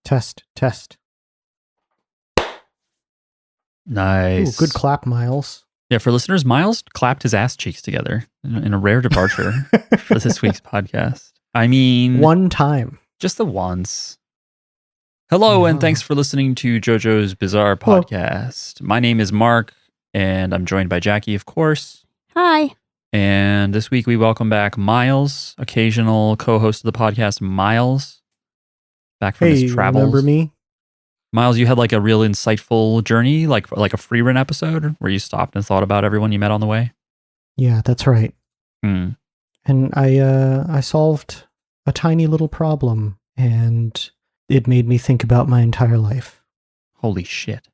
Test. Nice. Ooh, good clap, Miles. Yeah, for listeners, Miles clapped his ass cheeks together in a rare departure for this week's podcast. I mean, one time. Just the once. Hello, and thanks for listening to JoJo's Bizarre Podcast. My name is Mark, and I'm joined by Jackie, of course. Hi. And this week we welcome back Miles, occasional co-host of the podcast, Miles, back from his travels. Remember me? Miles, you had like a real insightful journey, like a free run episode where you stopped and thought about everyone you met on the way. Yeah, that's right. Mm. And I solved a tiny little problem, and it made me think about my entire life. Holy shit.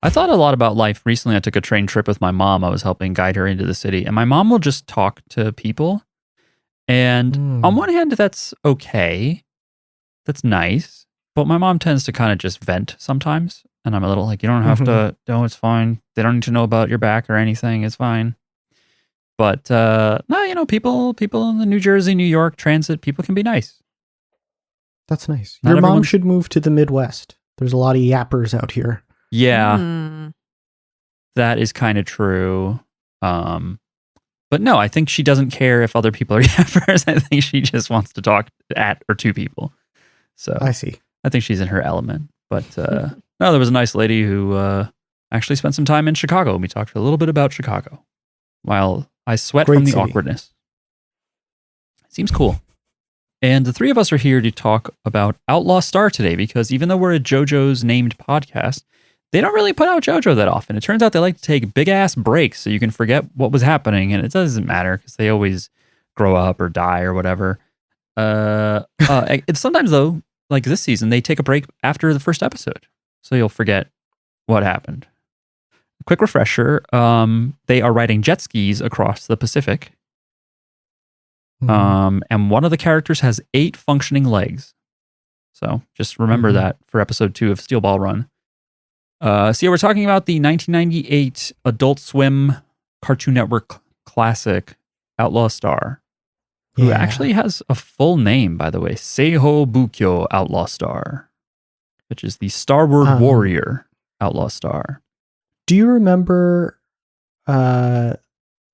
I thought a lot about life. Recently, I took a train trip with my mom. I was helping guide her into the city, and my mom will just talk to people. And on one hand, that's okay. That's nice. But my mom tends to kind of just vent sometimes. And I'm a little like, you don't have to, no, it's fine. They don't need to know about your back or anything. It's fine. But no, you know, people in the New Jersey, New York transit, people can be nice. That's nice. Your mom should move to the Midwest. There's a lot of yappers out here. Yeah, that is kind of true. But no, I think she doesn't care if other people are yappers. I think she just wants to talk at or to people. So I see. I think she's in her element. But no, there was a nice lady who actually spent some time in Chicago. We talked a little bit about Chicago while I sweat from the awkwardness. Seems cool. And the three of us are here to talk about Outlaw Star today because even though we're a JoJo's named podcast, they don't really put out JoJo that often. It turns out they like to take big-ass breaks so you can forget what was happening, and it doesn't matter because they always grow up or die or whatever. Sometimes, though, like this season, they take a break after the first episode, so you'll forget what happened. Quick refresher, they are riding jet skis across the Pacific, and one of the characters has 8 functioning legs. So just remember that for episode 2 of Steel Ball Run. So yeah, we're talking about the 1998 Adult Swim Cartoon Network classic, Outlaw Star, who actually has a full name, by the way, Seiho Bukyo Outlaw Star, which is the Starward Warrior Outlaw Star. Do you remember the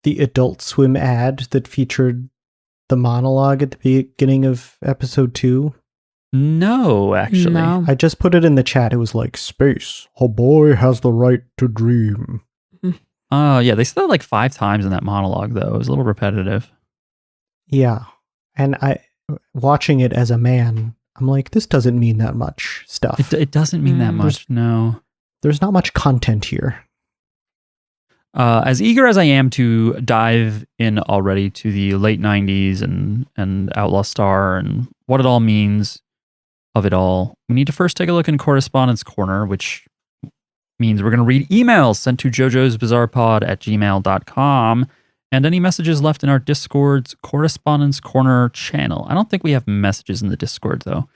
Adult Swim ad that featured the monologue at the beginning of episode 2? No, actually. No. I just put it in the chat. It was like, space, a boy has the right to dream. Yeah, they said that like 5 times in that monologue, though. It was a little repetitive. Yeah. And watching it as a man, I'm like, this doesn't mean that much stuff. It doesn't mean that much, no. There's not much content here. As eager as I am to dive in already to the late 90s and Outlaw Star and what it all means of it all, we need to first take a look in Correspondence Corner, which means we're going to read emails sent to JoJo's Bizarre Pod at gmail.com and any messages left in our Discord's Correspondence Corner channel. I don't think we have messages in the Discord, though.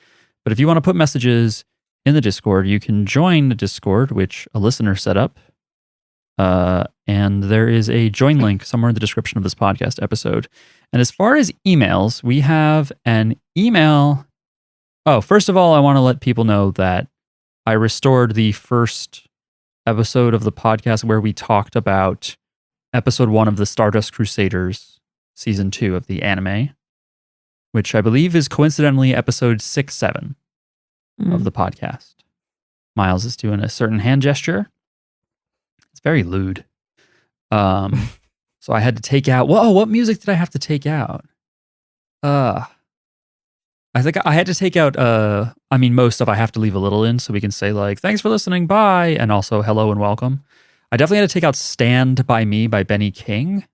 But if you want to put messages in the Discord, you can join the Discord, which a listener set up. And there is a join link somewhere in the description of this podcast episode. And as far as emails, we have an email. Oh, first of all, I want to let people know that I restored the first episode of the podcast where we talked about episode 1 of the Stardust Crusaders, season 2 of the anime, which I believe is coincidentally episode 6-7 of the podcast. Miles is doing a certain hand gesture. It's very lewd. So I had to take out, what music did I have to take out? I think I had to take out, most stuff I have to leave a little in so we can say like, thanks for listening, bye, and also hello and welcome. I definitely had to take out Stand By Me by Benny King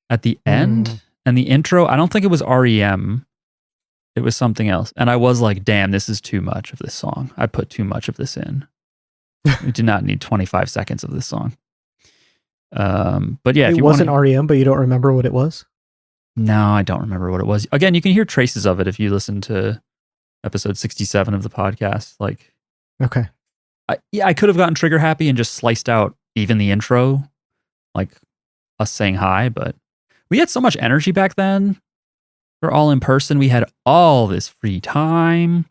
at the end. And the intro, I don't think it was REM. It was something else. And I was like, damn, this is too much of this song. I put too much of this in. We do not need 25 seconds of this song. But yeah, if it you wasn't REM, but you don't remember what it was? No, I don't remember what it was. Again, you can hear traces of it if you listen to episode 67 of the podcast. Like, okay. I could have gotten trigger happy and just sliced out even the intro, like us saying hi, but we had so much energy back then. We're all in person. We had all this free time.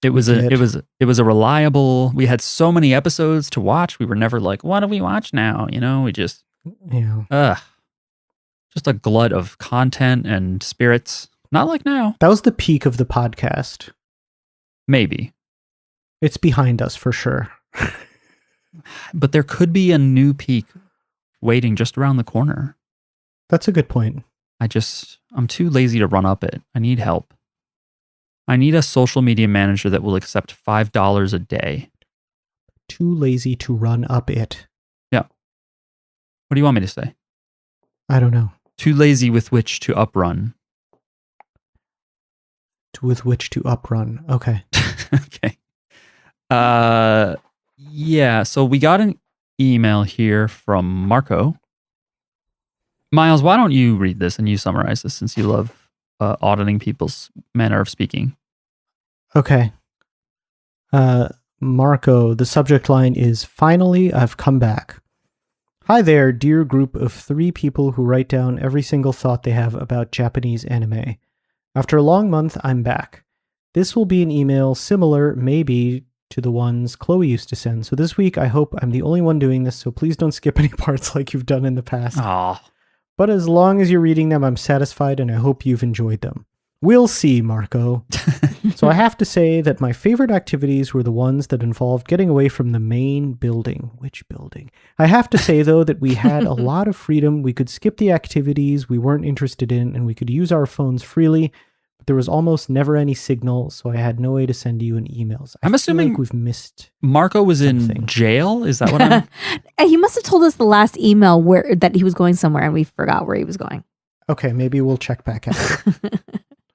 It was a reliable. We had so many episodes to watch. We were never like, what do we watch now? We just just a glut of content and spirits. Not like now. That was the peak of the podcast. Maybe. It's behind us for sure. But there could be a new peak waiting just around the corner. That's a good point. I'm too lazy to run up it. I need help. I need a social media manager that will accept $5 a day. Too lazy to run up it. Yeah. What do you want me to say? I don't know. Too lazy with which to uprun. With which to uprun. Okay. Okay. Yeah, so we got an email here from Marco. Miles, why don't you read this and you summarize this since you love auditing people's manner of speaking? Okay. Marco, the subject line is, "Finally, I've come back. Hi there, dear group of 3 people who write down every single thought they have about Japanese anime. After a long month, I'm back. This will be an email similar, maybe, to the ones Chloe used to send. So this week, I hope I'm the only one doing this, so please don't skip any parts like you've done in the past. Aw. But as long as you're reading them, I'm satisfied and I hope you've enjoyed them. We'll see, Marco." So I have to say that my favorite activities were the ones that involved getting away from the main building. Which building? I have to say, though, that we had a lot of freedom. We could skip the activities we weren't interested in, and we could use our phones freely. But there was almost never any signal, so I had no way to send you an emails. I'm assuming like we've missed Marco was something. in jail. Is that what I'm... He must have told us the last email that he was going somewhere and we forgot where he was going. Okay, maybe we'll check back out.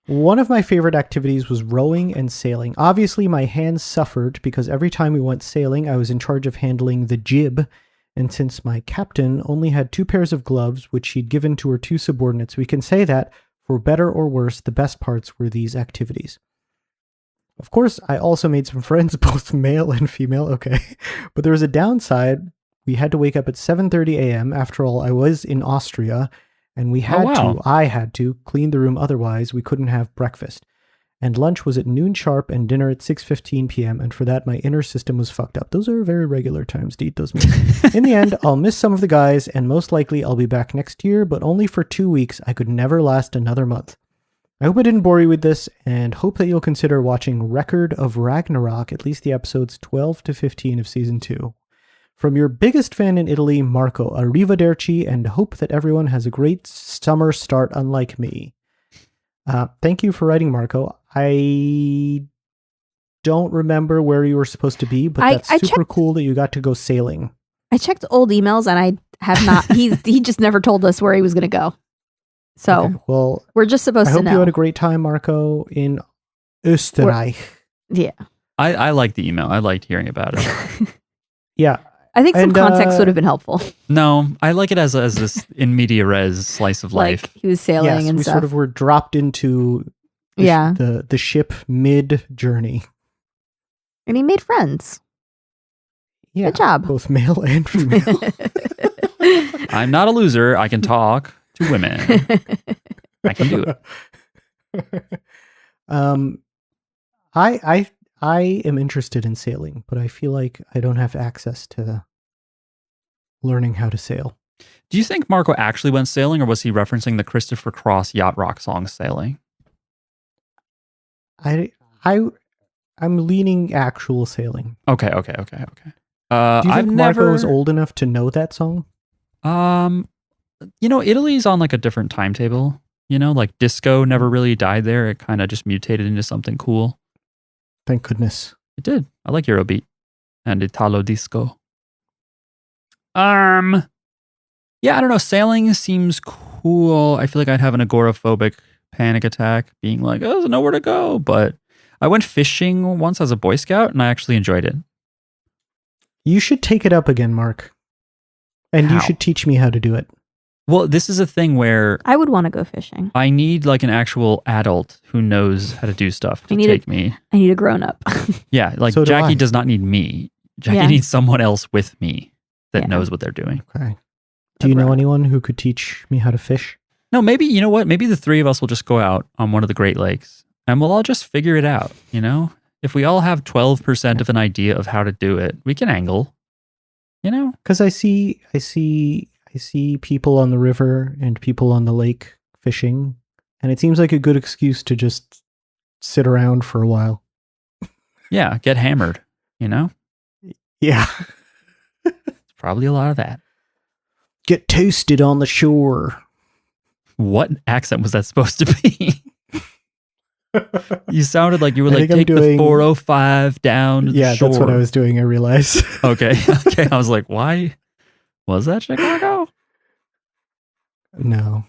One of my favorite activities was rowing and sailing. Obviously, my hands suffered because every time we went sailing, I was in charge of handling the jib. And since my captain only had 2 pairs of gloves, which she'd given to her 2 subordinates, we can say that, for better or worse, the best parts were these activities. Of course, I also made some friends, both male and female, okay. But there was a downside. We had to wake up at 7:30 a.m. After all, I was in Austria, and I had to clean the room, otherwise we couldn't have breakfast. And lunch was at noon sharp and dinner at 6:15 p.m. And for that, my inner system was fucked up. Those are very regular times to eat those meals. In the end, I'll miss some of the guys, and most likely I'll be back next year, but only for 2 weeks. I could never last another month. I hope I didn't bore you with this, and hope that you'll consider watching Record of Ragnarok, at least the episodes 12 to 15 of season 2. From your biggest fan in Italy, Marco, arrivederci, and hope that everyone has a great summer start unlike me." Thank you for writing, Marco. I don't remember where you were supposed to be, but that's super cool that you got to go sailing. I checked old emails and I have not. He just never told us where he was going to go. So okay, well, we're just supposed to know. I hope you had a great time, Marco, in Österreich. Yeah. I liked the email. I liked hearing about it. Yeah. I think some context would have been helpful. No, I like it as this in media res slice of life. Like he was sailing and we stuff. Sort of were dropped into the ship mid-journey. And he made friends. Yeah, good job. Both male and female. I'm not a loser. I can talk to women. I can do it. I am interested in sailing, but I feel like I don't have access to learning how to sail. Do you think Marco actually went sailing, or was he referencing the Christopher Cross yacht rock song "Sailing"? I'm leaning actual sailing. Okay. Do you think Marco was old enough to know that song? Italy's on like a different timetable. Like disco never really died there. It kind of just mutated into something cool. Thank goodness. It did. I like Eurobeat and Italo disco. Yeah, I don't know. Sailing seems cool. I feel like I'd have an agoraphobic panic attack being like, oh, there's nowhere to go. But I went fishing once as a Boy Scout and I actually enjoyed it. You should take it up again, Mark. And How? You should teach me how to do it. Well, this is a thing where I would want to go fishing. I need like an actual adult who knows how to do stuff to take me. I need a grown up. Yeah, like So do Jackie I. does not need me. Jackie needs someone else with me that knows what they're doing. Okay. Do you know anyone who could teach me how to fish? No, maybe, you know what? Maybe the 3 of us will just go out on one of the Great Lakes and we'll all just figure it out, If we all have 12% of an idea of how to do it, we can angle. You know? Because I see people on the river and people on the lake fishing, and it seems like a good excuse to just sit around for a while. Yeah, get hammered, you know? Yeah. It's probably a lot of that. Get toasted on the shore. What accent was that supposed to be? You sounded like you were like, take the 405 down to the shore. That's what I was doing, I realized. Okay. I was like, why? Was that Chicago? No.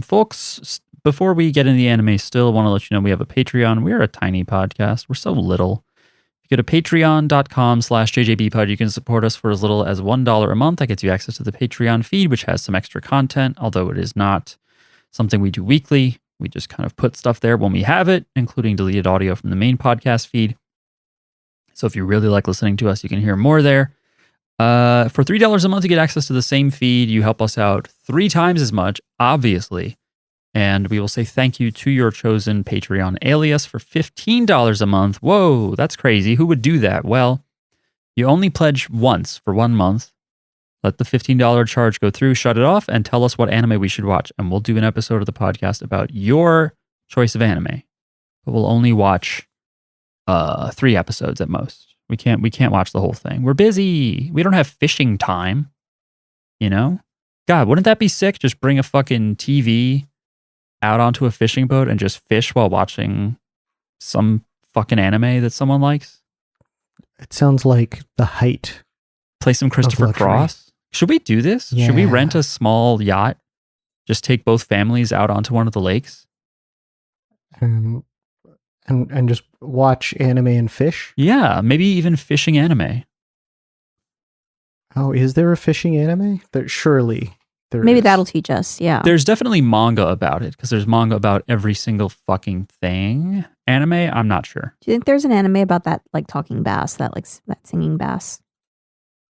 Folks, before we get into the anime, still want to let you know we have a Patreon. We're a tiny podcast. We're so little. If you go to patreon.com/JJBpod, you can support us for as little as $1 a month. That gets you access to the Patreon feed, which has some extra content, although it is not something we do weekly. We just kind of put stuff there when we have it, including deleted audio from the main podcast feed. So if you really like listening to us, you can hear more there. For $3 a month, you get access to the same feed. You help us out 3 times as much, obviously. And we will say thank you to your chosen Patreon alias for $15 a month. Whoa, that's crazy. Who would do that? Well, you only pledge once for 1 month. Let the $15 charge go through, shut it off, and tell us what anime we should watch. And we'll do an episode of the podcast about your choice of anime. But we'll only watch 3 episodes at most. We can't watch the whole thing. We're busy. We don't have fishing time. You know? God, wouldn't that be sick? Just bring a fucking TV out onto a fishing boat and just fish while watching some fucking anime that someone likes. It sounds like the height. Play some Christopher Cross. Should we do this? Yeah. Should we rent a small yacht? Just take both families out onto one of the lakes? And just watch anime and fish? Yeah, maybe even fishing anime. Oh, is there a fishing anime? Surely there Maybe is. that'll teach us. Yeah. There's definitely manga about it, because there's manga about every single fucking thing. Anime, I'm not sure. Do you think there's an anime about that like talking bass, that singing bass?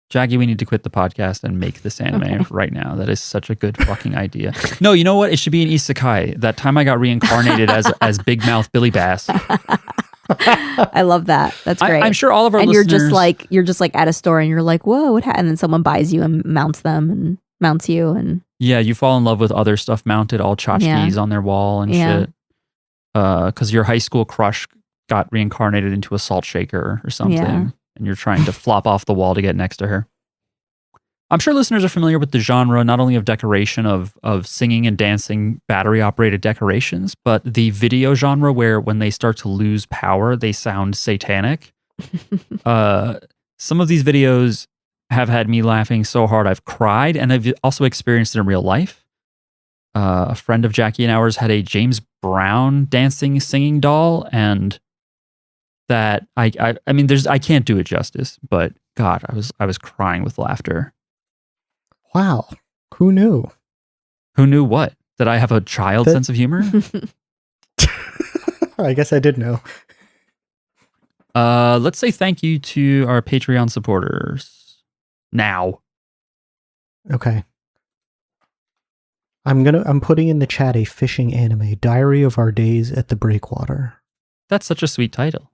Jackie, we need to quit the podcast and make this anime right now. That is such a good fucking idea. No, you know what? It should be an isekai. That time I got reincarnated as Big Mouth Billy Bass. I love that. That's great. I'm sure all of our and listeners... you're just like at a store and you're like, whoa, what happened? And then someone buys you and mounts them and mounts you. And yeah, you fall in love with other stuff mounted, all tchotchkes on their wall and shit. Because your high school crush got reincarnated into a salt shaker or something. Yeah. And you're trying to flop off the wall to get next to her. I'm sure listeners are familiar with the genre, not only of decoration of singing and dancing battery-operated decorations, but the video genre where when they start to lose power, they sound satanic. Some of these videos have had me laughing so hard I've cried, and I've also experienced it in real life. A friend of Jackie and ours had a James Brown dancing, singing doll, and that I mean, I can't do it justice, but God, I was crying with laughter. Wow, who knew? Who knew what? That I have a child sense of humor? I guess I did know. Let's say thank you to our Patreon supporters now. Okay. I'm putting in the chat a fishing anime, Diary of Our Days at the Breakwater. That's such a sweet title.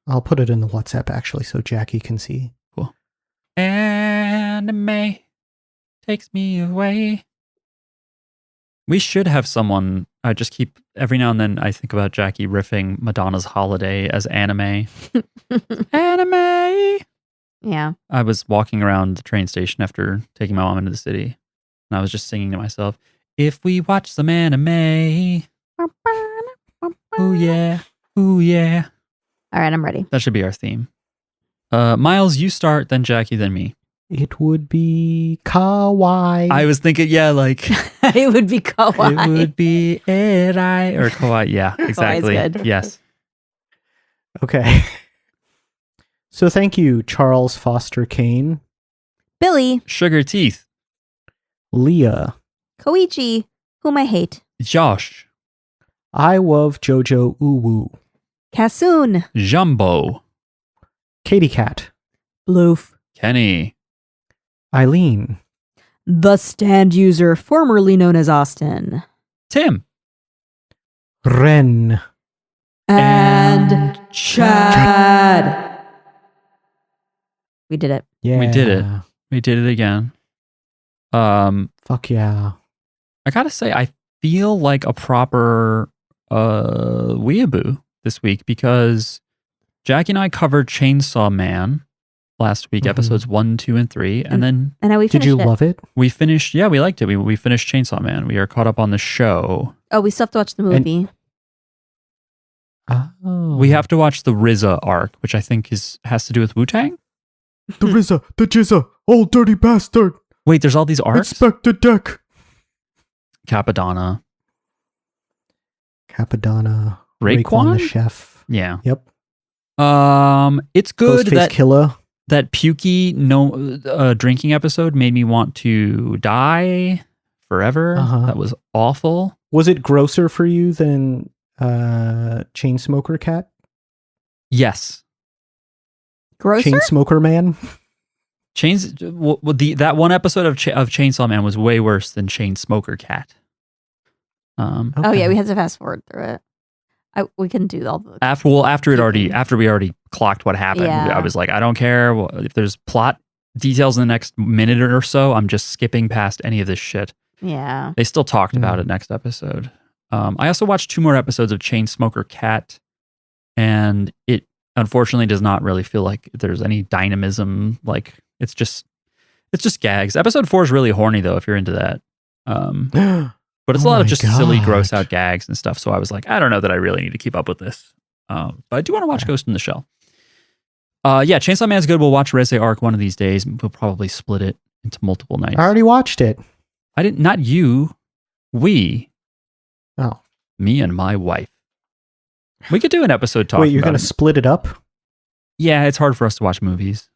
I'll put it in the WhatsApp actually so Jackie can see. Cool. Anime takes me away. We should have someone. I just keep every now and then I think about Jackie riffing Madonna's Holiday as anime. Anime. Yeah. I was walking around the train station after taking my mom into the city, and I was just singing to myself, "If we watch some anime, ooh yeah, ooh yeah." All right, I'm ready. That should be our theme. Miles, you start, then Jackie, then me. It would be kawaii. I was thinking, yeah, like it would be kawaii. it would be erai or kawaii. Yeah, exactly. Good. Yes. Okay. So thank you, Charles Foster Kane, Billy, Sugar Teeth, Leah, Koichi, whom I hate, Josh, I love JoJo Uwu, Kassoon, Jumbo, Katie Cat, Bloof, Kenny, Eileen, the stand user formerly known as Austin, Tim, Ren, and Chad. We did it. Yeah. We did it. We did it again. Fuck yeah. I gotta say, I feel like a proper weeaboo this week because Jackie and I covered Chainsaw Man last week, episodes 1, 2, and 3, and then And now we Did finished you it. love it? we finished. Yeah, we liked it. We finished Chainsaw Man. We are caught up on the show. Oh, we still have to watch the movie. Oh. We have to watch the RZA arc, which I think has to do with Wu-Tang. the RZA, the Jizza, old dirty bastard. Wait, there's all these arcs. Inspect the deck. Capadonna, Capadonna. Raekwon? the chef. yeah. Yep. It's good Ghostface that Killer. that pukey drinking episode made me want to die forever. Uh-huh. That was awful. Was it grosser for you than Chainsmoker Cat? Yes. Grosser? Chainsmoker Man? That one episode of Chainsaw Man was way worse than Chainsmoker Cat. Oh yeah, we had to fast forward through it. We can do all the After we already clocked what happened, Yeah. I was like, I don't care if there's plot details in the next minute or so. I'm just skipping past any of this shit. Yeah. They still talked about it next episode. I also watched 2 more episodes of Chainsmoker Cat, and it unfortunately does not really feel like there's any dynamism. Like it's just gags. Episode 4 is really horny though, if you're into that. But it's a lot of just silly, gross out gags and stuff. So I was like, I don't know that I really need to keep up with this. But I do want to watch Ghost in the Shell. Yeah, Chainsaw Man's good. We'll watch RZA arc one of these days. We'll probably split it into multiple nights. I already watched it. I didn't. Not you. We. Oh. Me and my wife. We could do an episode talking. Wait, you're about going to split it up? Yeah, it's hard for us to watch movies.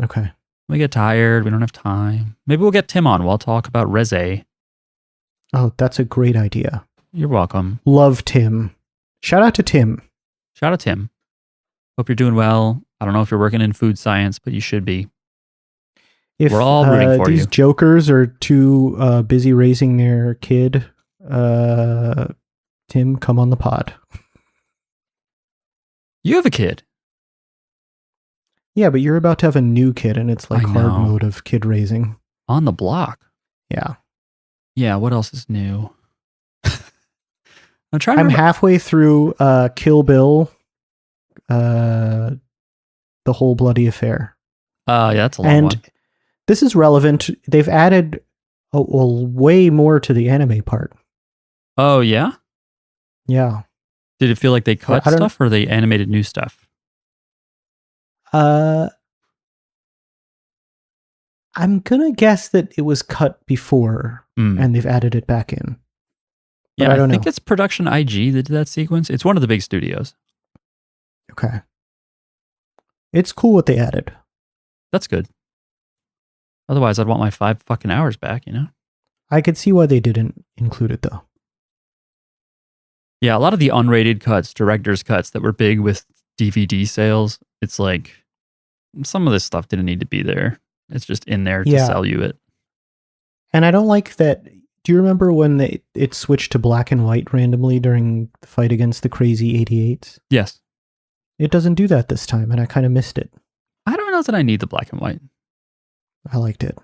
Okay. We get tired. We don't have time. Maybe we'll get Tim on. We'll talk about RZA. Oh, that's a great idea. You're welcome. Love Tim. Shout out to Tim. Shout out Tim. Hope you're doing well. I don't know if you're working in food science, but you should be. If We're all rooting for these you. jokers are too busy raising their kid, Tim, come on the pod. You have a kid. Yeah, but you're about to have a new kid, and it's like I hard know. mode of kid raising. On the block. Yeah. Yeah, what else is new? I'm trying to I'm remember. halfway through Kill Bill, the whole bloody affair. Yeah, that's a long And one. this is relevant. They've added way more to the anime part. Oh, yeah? Yeah. Did it feel like they cut I don't- stuff or they animated new stuff? I'm gonna guess that it was cut before Mm. and they've added it back in. But Yeah, I don't think know. it's Production IG that did that sequence. It's one of the big studios. Okay. It's cool what they added. That's good. Otherwise, I'd want my 5 fucking hours back, you know? I could see why they didn't include it though. Yeah, a lot of the unrated cuts, director's cuts that were big with DVD sales, it's like some of this stuff didn't need to be there. It's just in there to Yeah. sell you it. And I don't like that. Do you remember when it switched to black and white randomly during the fight against the crazy 88s? Yes. It doesn't do that this time, and I kind of missed it. I don't know that I need the black and white. I liked it.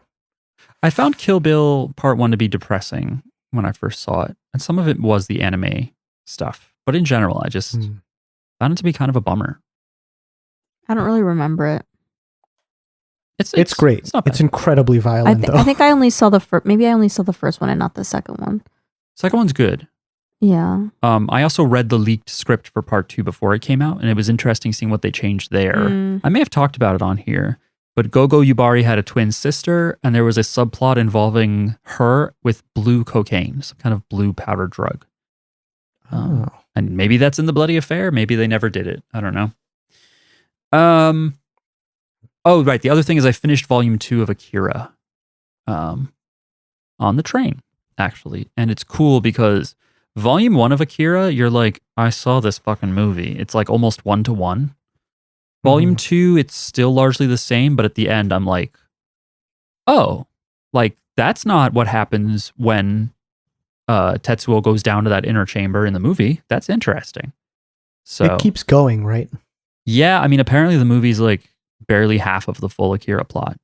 I found Kill Bill Part 1 to be depressing when I first saw it. And some of it was the anime stuff. But in general, I just found it to be kind of a bummer. I don't really remember it. It's great. It's not bad. It's incredibly violent, though. I think I only saw the maybe I only saw the first one and not the second one. Second one's good. Yeah. I also read the leaked script for Part 2 before it came out, and it was interesting seeing what they changed there. Mm. I may have talked about it on here, but Gogo Yubari had a twin sister, and there was a subplot involving her with blue cocaine, some kind of blue powder drug. Oh. And maybe that's in the bloody affair. Maybe they never did it. I don't know. Oh, right. The other thing is I finished volume 2 of Akira on the train, actually. And it's cool because volume 1 of Akira, you're like, I saw this fucking movie. It's like almost 1-to-1. Volume 2, it's still largely the same, but at the end, I'm like, oh, like that's not what happens when Tetsuo goes down to that inner chamber in the movie. That's interesting. So it keeps going, right? yeah, I mean, apparently the movie's like barely half of the full Akira plot.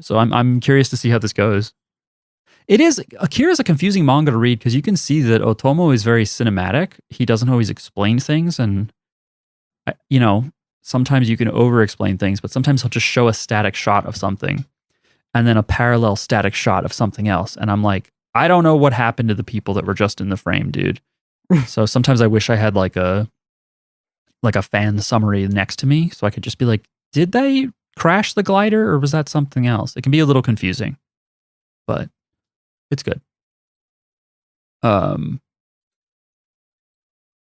So I'm curious to see how this goes. Akira is a confusing manga to read because you can see that Otomo is very cinematic. He doesn't always explain things, and sometimes you can over-explain things, but sometimes he'll just show a static shot of something and then a parallel static shot of something else. And I'm like, I don't know what happened to the people that were just in the frame, dude. So sometimes I wish I had like a fan summary next to me so I could just be like, did they crash the glider or was that something else? It can be a little confusing, but it's good.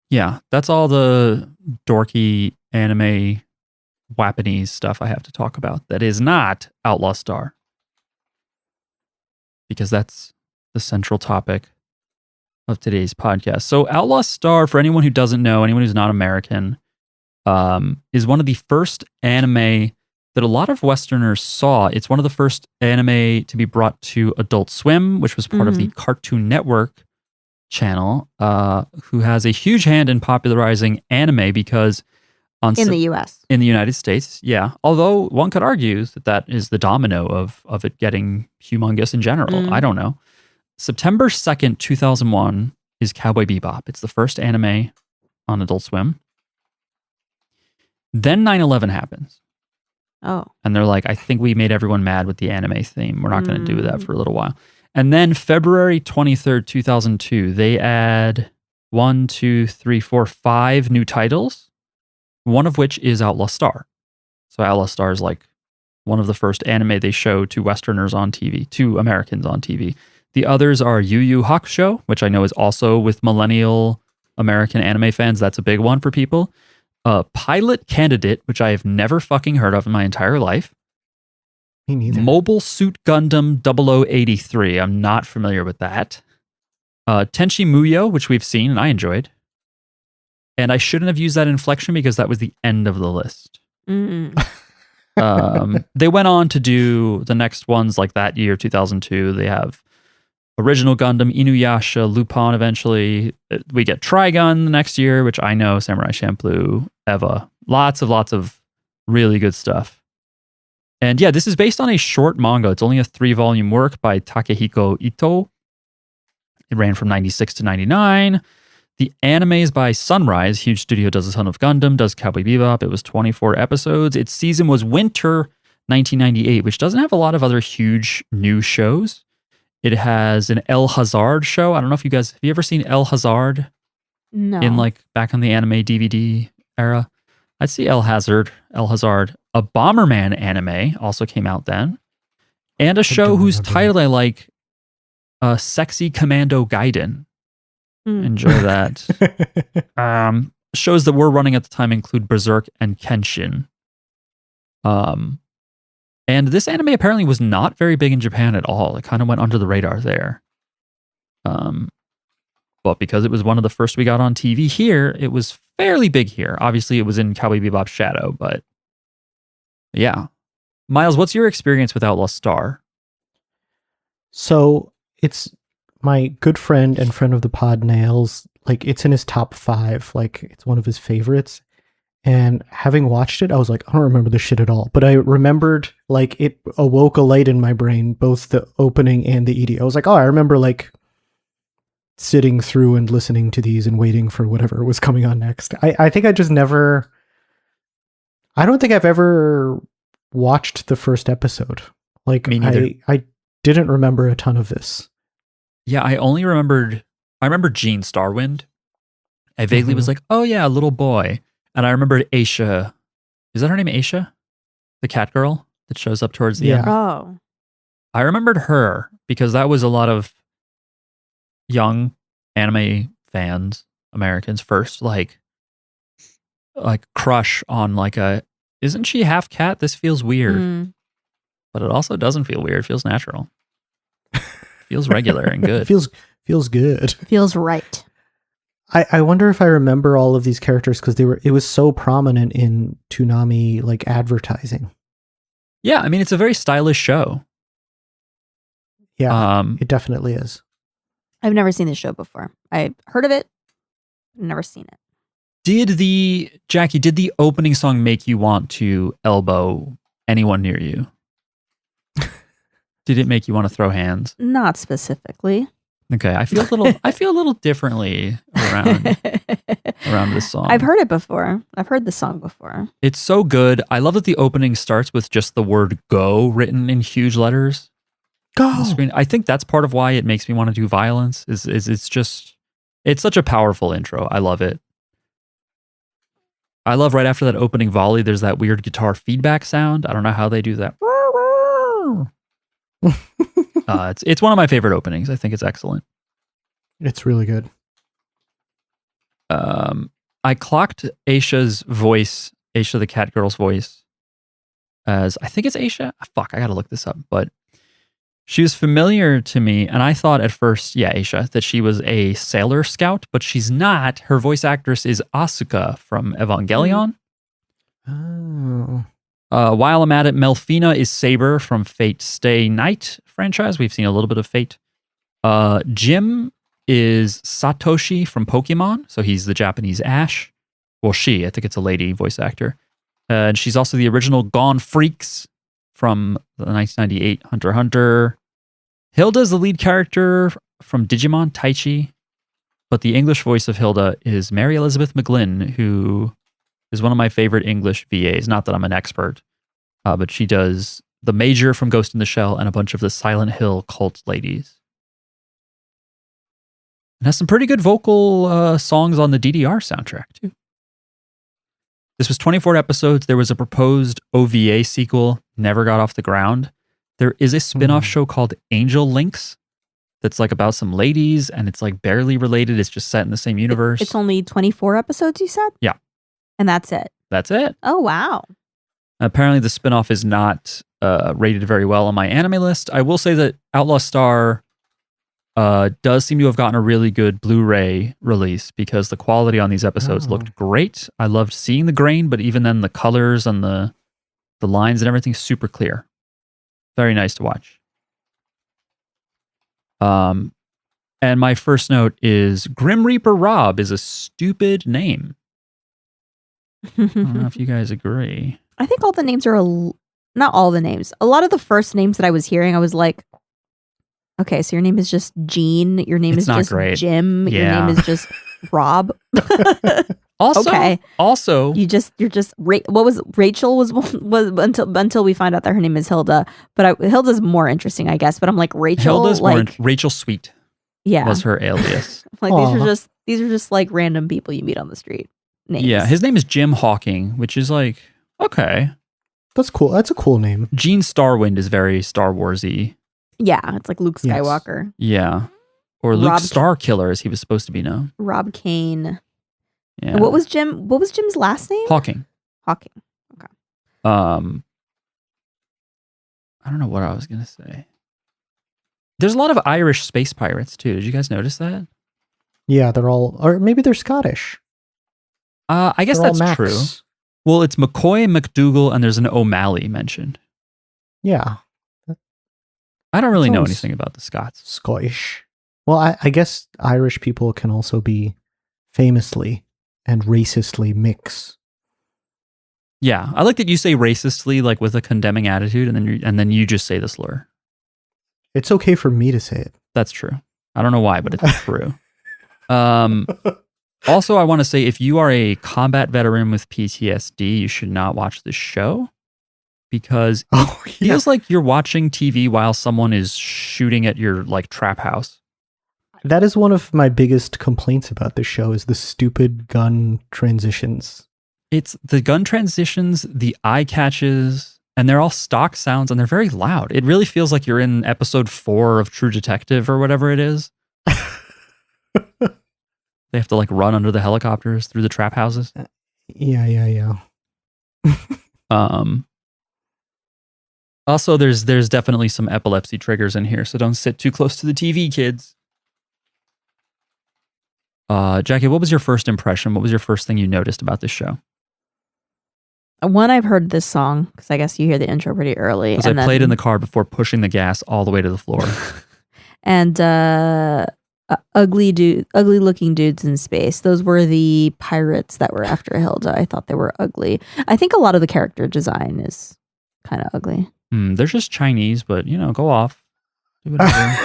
Yeah, that's all the dorky anime Japanese stuff I have to talk about. That is not Outlaw Star. Because that's the central topic of today's podcast. So Outlaw Star, for anyone who doesn't know, anyone who's not American, is one of the first anime that a lot of Westerners saw. It's one of the first anime to be brought to Adult Swim, which was part of the Cartoon Network channel, who has a huge hand in popularizing anime because in the U.S. In the United States, yeah. Although one could argue that is the domino of it getting humongous in general. I don't know. September 2nd, 2001 is Cowboy Bebop. It's the first anime on Adult Swim. Then 9/11 happens. Oh. And they're like, I think we made everyone mad with the anime theme. We're not going to do that for a little while. And then February 23rd, 2002, they add 5 new titles. One of which is Outlaw Star. So Outlaw Star is like one of the first anime they show to Westerners on TV, to Americans on TV. The others are Yu Yu Hakusho, which I know is also with millennial American anime fans. That's a big one for people. Pilot Candidate, which I have never fucking heard of in my entire life. Me neither. Mobile Suit Gundam 0083. I'm not familiar with that. Tenchi Muyo, which we've seen and I enjoyed. And I shouldn't have used that inflection because that was the end of the list. They went on to do the next ones like that year, 2002. They have Original Gundam, Inuyasha, Lupin eventually. We get Trigun the next year, which I know, Samurai Champloo, Eva. Lots of really good stuff. And yeah, this is based on a short manga. It's only a 3-volume work by Takehiko Ito. It ran from 96 to 99. The anime is by Sunrise. Huge studio, does a ton of Gundam, does Cowboy Bebop. It was 24 episodes. Its season was winter 1998, which doesn't have a lot of other huge new shows. It has an El Hazard show. I don't know if have you ever seen El Hazard? No. In like back on the anime DVD era? I'd see El Hazard. A Bomberman anime also came out then. And a show whose title I like, Sexy Commando Gaiden. Enjoy that. Shows that were running at the time include Berserk and Kenshin. And this anime apparently was not very big in Japan at all. It kind of went under the radar there. But because it was one of the first we got on TV here, it was fairly big here. Obviously, it was in Cowboy Bebop's shadow, but yeah. Miles, what's your experience with Outlaw Star? So it's my good friend and friend of the pod, Nails. Like, it's in his top 5. Like, it's one of his favorites. And having watched it, I was like, I don't remember this shit at all. But I remembered, like, it awoke a light in my brain, both the opening and the ED. I was like, oh, I remember, like, sitting through and listening to these and waiting for whatever was coming on next. I think I just never... I don't think I've ever watched the first episode. Like, Me neither. I didn't remember a ton of this. Yeah, I remember Gene Starwind. I vaguely was like, oh yeah, a little boy. And I remembered Aisha. Is that her name, Aisha? The cat girl that shows up towards the end? Oh. I remembered her because that was a lot of young anime fans, Americans first, like crush on like isn't she half cat? This feels weird. But it also doesn't feel weird. It feels natural. Feels regular and good. Feels good. Feels right. I wonder if I remember all of these characters because it was so prominent in Toonami like advertising. Yeah, I mean it's a very stylish show. Yeah, it definitely is. I've never seen this show before. I heard of it, never seen it. Did the opening song make you want to elbow anyone near you? Did it make you want to throw hands? Not specifically. Okay, I feel a little differently around this song. I've heard it before. I've heard the song before. It's so good. I love that the opening starts with just the word "go" written in huge letters on the screen. I think that's part of why it makes me want to do violence. Is it's such a powerful intro. I love it. I love right after that opening volley, there's that weird guitar feedback sound. I don't know how they do that. It's one of my favorite openings. I think it's excellent. It's really good. I clocked Aisha's voice, Aisha the cat girl's voice, as I think it's Aisha. Fuck, I gotta look this up. But she was familiar to me, and I thought at first, yeah, Aisha, that she was a Sailor Scout, but she's not. Her voice actress is Asuka from Evangelion. Oh. While I'm at it, Melfina is Saber from Fate Stay Night franchise. We've seen a little bit of Fate. Jim is Satoshi from Pokemon. So he's the Japanese Ash. Well, I think it's a lady voice actor. And she's also the original Gone Freaks from the 1998 Hunter x Hunter. Hilda's the lead character from Digimon Taichi. But the English voice of Hilda is Mary Elizabeth McGlynn, who is one of my favorite English VAs. Not that I'm an expert, but she does the Major from Ghost in the Shell and a bunch of the Silent Hill cult ladies. It has some pretty good vocal songs on the DDR soundtrack, too. This was 24 episodes. There was a proposed OVA sequel, never got off the ground. There is a spin-off show called Angel Links that's like about some ladies, and it's like barely related. It's just set in the same universe. It's only 24 episodes, you said? Yeah. And that's it? That's it. Oh, wow. Apparently the spin-off is not rated very well on my anime list. I will say that Outlaw Star does seem to have gotten a really good Blu-ray release because the quality on these episodes looked great. I loved seeing the grain, but even then the colors and the lines and everything super clear. Very nice to watch. And my first note is Grim Reaper Rob is a stupid name. I don't know if you guys agree. I think all the names are not all the names. A lot of the first names that I was hearing, I was like, okay, so your name is just Gene. Your name is just great. Jim. Yeah. Your name is just Rob. Also, okay. Also, you're just what was Rachel was until we find out that her name is Hilda. But Hilda's more interesting, I guess. But I'm like Rachel. Hilda's like Rachel Sweet. Yeah, was her alias. Like these are just like random people you meet on the street. Names. Yeah, his name is Jim Hawking, which is like okay. That's cool. That's a cool name. Gene Starwind is very Star Warsy. Yeah, it's like Luke Skywalker. Yes. Yeah. Or Luke Starkiller, as he was supposed to be known. Rob Kane. Yeah. And what was Jim's last name? Hawking. Okay. I don't know what I was gonna say. There's a lot of Irish space pirates too. Did you guys notice that? Yeah, or maybe they're Scottish. I guess they're that's true. Well, it's McCoy, McDougal, and there's an O'Malley mentioned. Yeah. I don't really know anything about the Scots. Scottish. Well, I guess Irish people can also be famously and racistly mix. Yeah, I like that you say racistly, like with a condemning attitude, and then you just say the slur. It's okay for me to say it. That's true. I don't know why, but it's true. Also, I want to say if you are a combat veteran with PTSD, you should not watch this show because it feels like you're watching TV while someone is shooting at your like trap house. That is one of my biggest complaints about this show is the stupid gun transitions. It's the gun transitions, the eye catches, and they're all stock sounds and they're very loud. It really feels like you're in episode 4 of True Detective or whatever it is. They have to like run under the helicopters through the trap houses. Yeah. Also, there's definitely some epilepsy triggers in here, so don't sit too close to the TV, kids. Jackie, what was your first impression? What was your first thing you noticed about this show? One, I've heard this song because I guess you hear the intro pretty early. Because I played in the car before pushing the gas all the way to the floor. And ugly looking dudes in space. Those were the pirates that were after Hilda. I thought they were ugly. I think a lot of the character design is kind of ugly. They're just Chinese, but go off. Do whatever.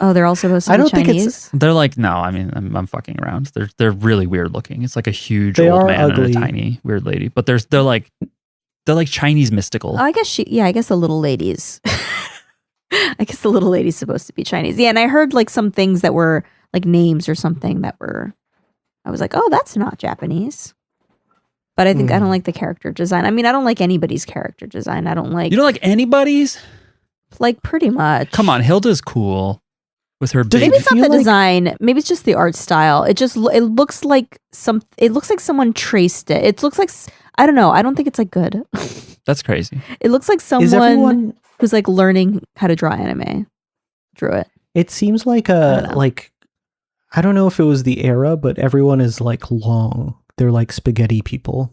Oh, they're all supposed to I be don't think Chinese? They're like, no, I mean, I'm fucking around. They're really weird looking. It's like a huge They old are man ugly. and a tiny weird lady. But they're like Chinese mystical. Oh, I guess I guess the little ladies. I guess the little lady's supposed to be Chinese. Yeah, and I heard like some things that were like names or something that were, I was like, oh, that's not Japanese. But I think I don't like the character design. I mean, I don't like anybody's character design. I don't like. You don't like anybody's? Like pretty much. Come on, Hilda's cool with her big. Maybe it's not feel the like- design. Maybe it's just the art style. It looks like It looks like someone traced it. It looks like I don't know. I don't think it's like good. That's crazy. It looks like Is someone everyone? who's like learning how to draw anime drew it. It seems like I don't know. I don't know if it was the era, but everyone is like long. They're like spaghetti people.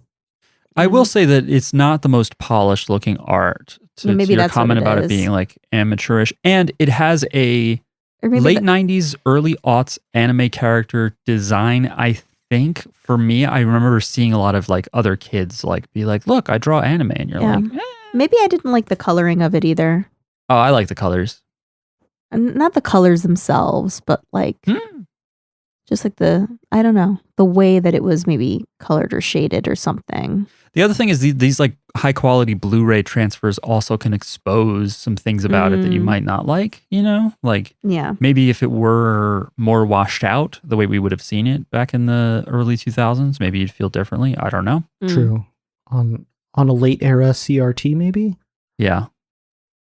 I will say that it's not the most polished looking art. To Maybe your that's what comment it about it is. being like amateurish, and it has a Or maybe late 90s, early aughts anime character design. I think for me, I remember seeing a lot of like other kids like be like, "Look, I draw anime," and you're Yeah. like, maybe I didn't like the coloring of it either. "Oh, I like the colors." And not the colors themselves, but like just like I don't know, the way that it was maybe colored or shaded or something. The other thing is these like high quality Blu-ray transfers also can expose some things about it that you might not like, like Yeah. maybe if it were more washed out the way we would have seen it back in the early 2000s, maybe you'd feel differently. I don't know. True. On a late era CRT, maybe. Yeah.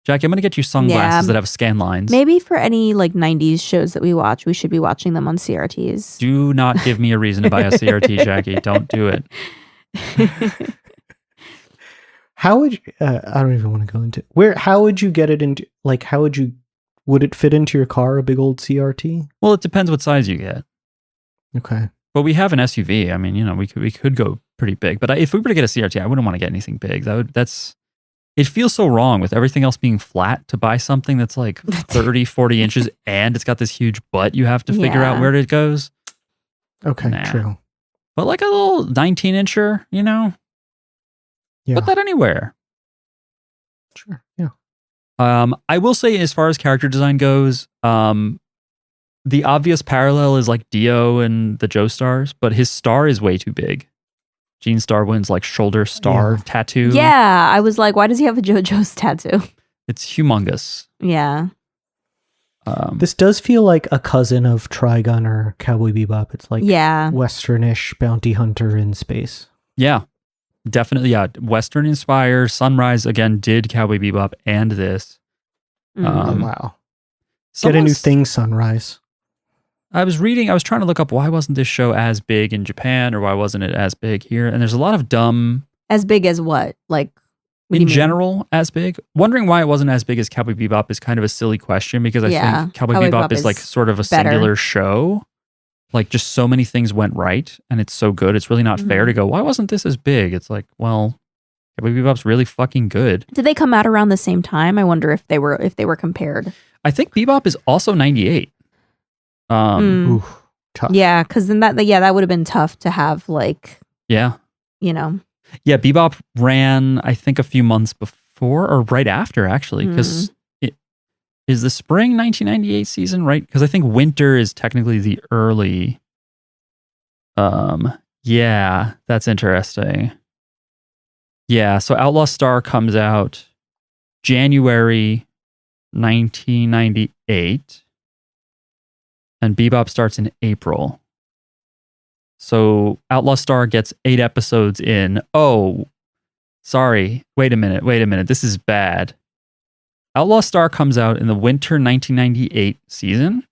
Jackie, I'm going to get you sunglasses Yeah. that have scan lines. Maybe for any like 90s shows that we watch, we should be watching them on CRTs. Do not give me a reason to buy a CRT, Jackie. Don't do it. How would I don't even want to go into how would you get it into like would it fit into your car, a big old CRT? Well, it depends what size you get. Okay. But we have an SUV. I mean, we could go pretty big. But if we were to get a CRT, I wouldn't want to get anything big. It feels so wrong with everything else being flat to buy something that's like 30, 40 inches and it's got this huge butt you have to figure out Yeah. where it goes. Okay, Nah. true. But like a little 19-incher, Yeah. put that anywhere. Sure. Yeah. I will say as far as character design goes, the obvious parallel is like Dio and the Joestars, but his star is way too big. Gene Starwin's like shoulder star Yeah. tattoo. Yeah, I was like, why does he have a JoJo's tattoo? It's humongous. Yeah. This does feel like a cousin of Trigun or Cowboy Bebop. It's like Yeah. Westernish bounty hunter in space. Yeah, definitely. Yeah, Western inspired. Sunrise again did Cowboy Bebop and this. Mhm. Wow. Get a new thing, Sunrise. I was trying to look up why wasn't this show as big in Japan or why wasn't it as big here? And there's a lot of dumb, As big as what? Like what do you in mean? general, as big. Wondering why it wasn't as big as Cowboy Bebop is kind of a silly question because I Yeah, think Cowboy Cowboy Bebop Bebop is like is sort of a better. singular show. Like just so many things went right and it's so good. It's really not fair Mm-hmm. to go, why wasn't this as big? It's like, well, Cowboy Bebop's really fucking good. Did they come out around the same time? I wonder if they were compared. I think Bebop is also 98. Ooh, tough. Yeah, because then that would have been tough to have like, Yeah. Yeah, Bebop ran, I think, a few months before or right after, actually, because it is the spring 1998 season, right? Because I think winter is technically the early. Yeah, that's interesting. Yeah, so Outlaw Star comes out January 1998, and Bebop starts in April. So Outlaw Star gets 8 episodes in. Oh, sorry. Wait a minute. This is bad. Outlaw Star comes out in the winter 1998 season.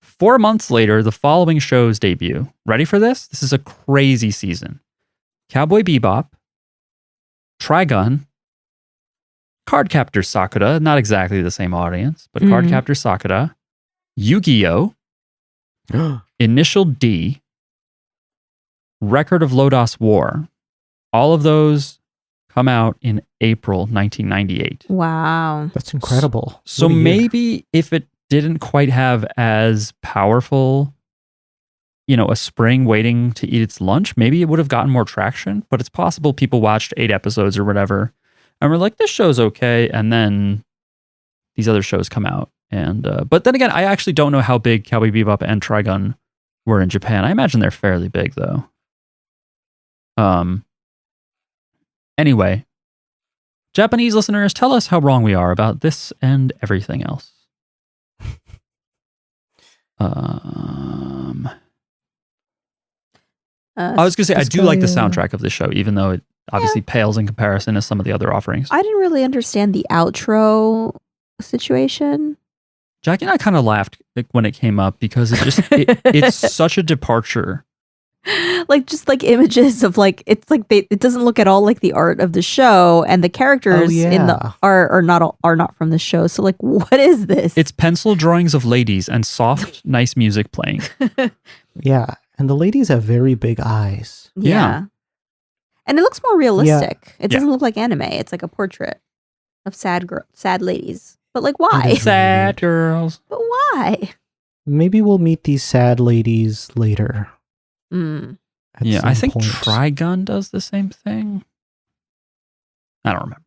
4 months later, the following shows debut. Ready for this? This is a crazy season. Cowboy Bebop, Trigun, Cardcaptor Sakura, not exactly the same audience, but Cardcaptor Sakura, Yu-Gi-Oh!, Initial D, Record of Lodos War. All of those come out in April 1998. Wow. That's incredible. So What a year. maybe if it didn't quite have as powerful, a spring waiting to eat its lunch, maybe it would have gotten more traction. But it's possible people watched 8 episodes or whatever and were like, this show's okay. And then these other shows come out. And but then again, I actually don't know how big Cowboy Bebop and Trigun were in Japan. I imagine they're fairly big though. Anyway, Japanese listeners, tell us how wrong we are about this and everything else. I was going to say, I do like the soundtrack of this show, even though it obviously pales in comparison to some of the other offerings. I didn't really understand the outro situation. Jackie and I kind of laughed when it came up because it's such a departure. Just images of it's like it doesn't look at all like the art of the show, and the characters in the art are not from the show. So what is this? It's pencil drawings of ladies and soft, nice music playing. Yeah, and the ladies have very big eyes. Yeah. And it looks more realistic. It doesn't look like anime. It's like a portrait of sad ladies. But why? Sad girls. But why? Maybe we'll meet these sad ladies later. Yeah, I think Trigun does the same thing. I don't remember.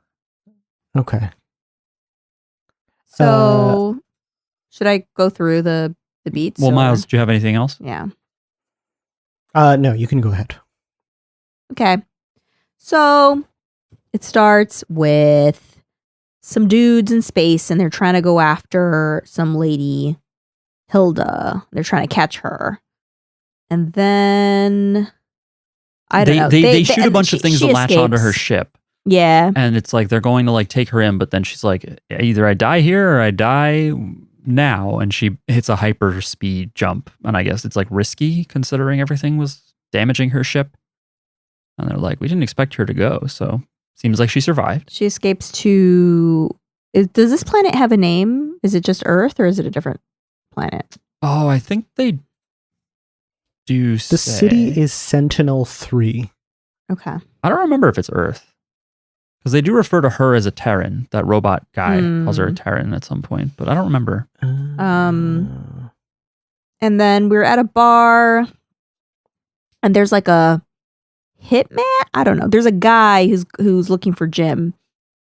Okay. So, should I go through the beats? Well, Miles, do you have anything else? Yeah. No, you can go ahead. Okay. So, it starts with some dudes in space, and they're trying to go after some lady, Hilda. They're trying to catch her. And then I don't know. They shoot a bunch of things that latch onto her ship. Yeah. And it's like they're going to take her in, but then she's like, either I die here or I die now. And she hits a hyper speed jump. And I guess it's risky considering everything was damaging her ship. And they're like, we didn't expect her to go. So seems like she survived. She escapes to... does this planet have a name? Is it just Earth or is it a different planet? Oh, I think they do The city is Sentinel-3. Okay. I don't remember if it's Earth. Because they do refer to her as a Terran. That robot guy calls her a Terran at some point. But I don't remember. And then we're at a bar. And there's a hitman? I don't know. There's a guy who's looking for Jim.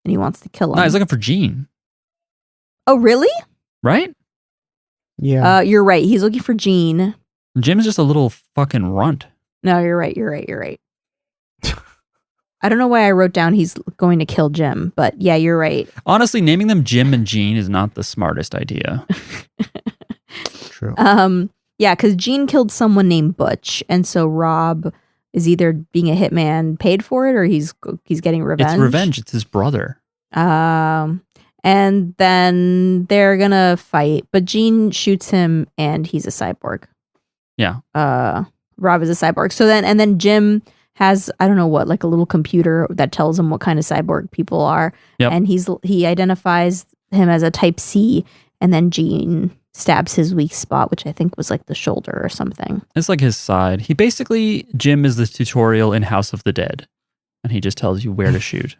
And he wants to kill him. No, he's looking for Jean. Oh, really? Right? Yeah. You're right. He's looking for Jean. Jim's just a little fucking runt. No, you're right. I don't know why I wrote down he's going to kill Jim, but yeah, you're right. Honestly, naming them Jim and Jean is not the smartest idea. True. Yeah, because Jean killed someone named Butch, and so Rob is either being a hitman paid for it or he's getting revenge. It's revenge. It's his brother. And then they're gonna fight, but Jean shoots him, and he's a cyborg. Yeah. Rob is a cyborg. So then Jim has, I don't know what, a little computer that tells him what kind of cyborg people are. Yep. And he identifies him as a type C, and then Jean stabs his weak spot, which I think was the shoulder or something. It's his side. Jim is the tutorial in House of the Dead. And he just tells you where to shoot.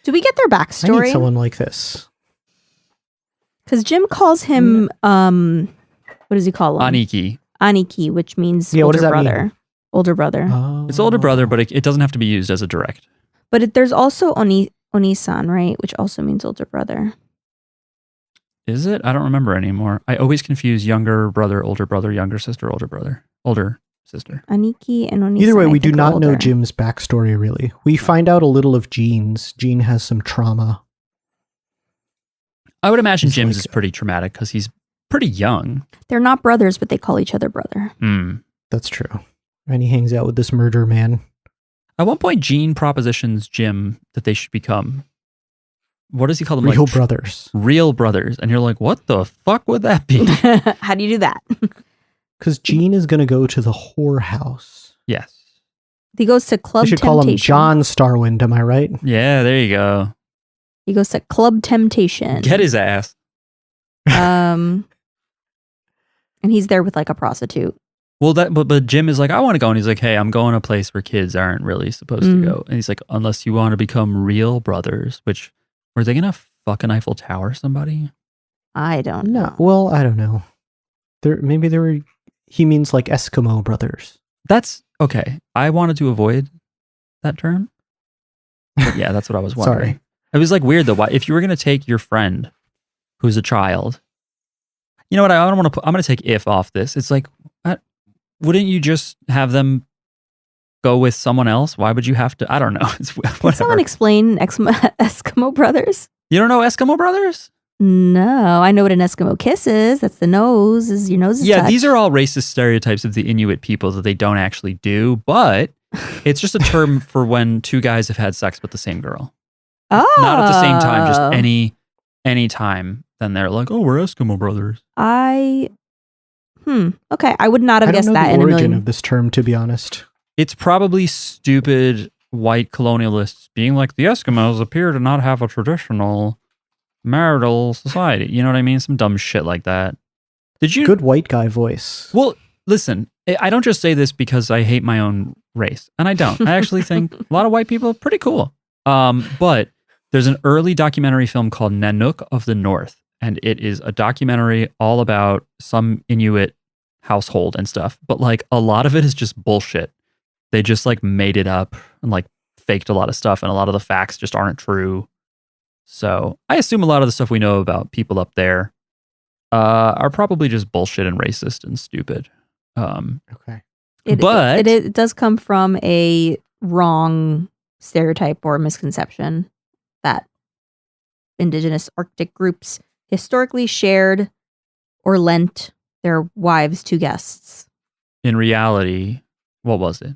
Do we get their backstory? I need someone like this. Because Jim calls him, what does he call him? Aniki, which means older brother. Mean? Older brother. Oh. It's older brother, but it doesn't have to be used as a direct. But there's also Onisan, right? Which also means older brother. Is it? I don't remember anymore. I always confuse younger brother, younger sister, older sister. Aniki and Onisan. Either way, we do not know Jim's backstory, really. We find out a little of Jean's. Jean has some trauma. I would imagine Jim's is pretty traumatic because he's pretty young. They're not brothers, but they call each other brother. That's true. And he hangs out with this murder man. At one point, Jean propositions Jim that they should become, what does he call them? Real brothers. Real brothers. And you're like, what the fuck would that be? How do you do that? Because Jean is going to go to the whorehouse. Yes. He goes to Club Temptation. We should call him John Starwind, am I right? Yeah, there you go. He goes to Club Temptation. Get his ass. And he's there with a prostitute. Well, but Jim is like, I want to go. And he's like, hey, I'm going to a place where kids aren't really supposed to go. And he's like, unless you want to become real brothers, which, were they going to fuck an Eiffel Tower somebody? I don't No, know. well, I don't know. Maybe there were. He means like Eskimo brothers. That's okay. I wanted to avoid that term. But yeah, that's what I was wondering. Sorry. It was like weird though. Why, if you were going to take your friend who's a child, you know what? I don't want to. I'm going to take if off this. It's like, wouldn't you just have them go with someone else? Why would you have to? I don't know. It's Can whatever. someone explain Eskimo brothers? You don't know Eskimo brothers? No, I know what an Eskimo kiss is. That's the nose. Is your nose is Yeah, touched. these are all racist stereotypes of the Inuit people that they don't actually do, but it's just a term for when two guys have had sex with the same girl. Oh. Not at the same time, just any time. Then they're like, oh, we're Eskimo brothers. Okay, I would not have I don't guessed know that the in a origin million. of this term, to be honest. It's probably stupid white colonialists being like, the Eskimos appear to not have a traditional marital society. You know what I mean? Some dumb shit like that. Did you? Good white guy voice. Well, listen, I don't just say this because I hate my own race. And I don't. I actually think a lot of white people are pretty cool. But there's an early documentary film called Nanook of the North. And it is a documentary all about some Inuit household and stuff. But like a lot of it is just bullshit. They just like made it up and like faked a lot of stuff. And a lot of the facts just aren't true. So I assume a lot of the stuff we know about people up there are probably just bullshit and racist and stupid. Okay. It does come from a wrong stereotype or misconception that indigenous Arctic groups historically shared or lent their wives to guests. In reality, what was it?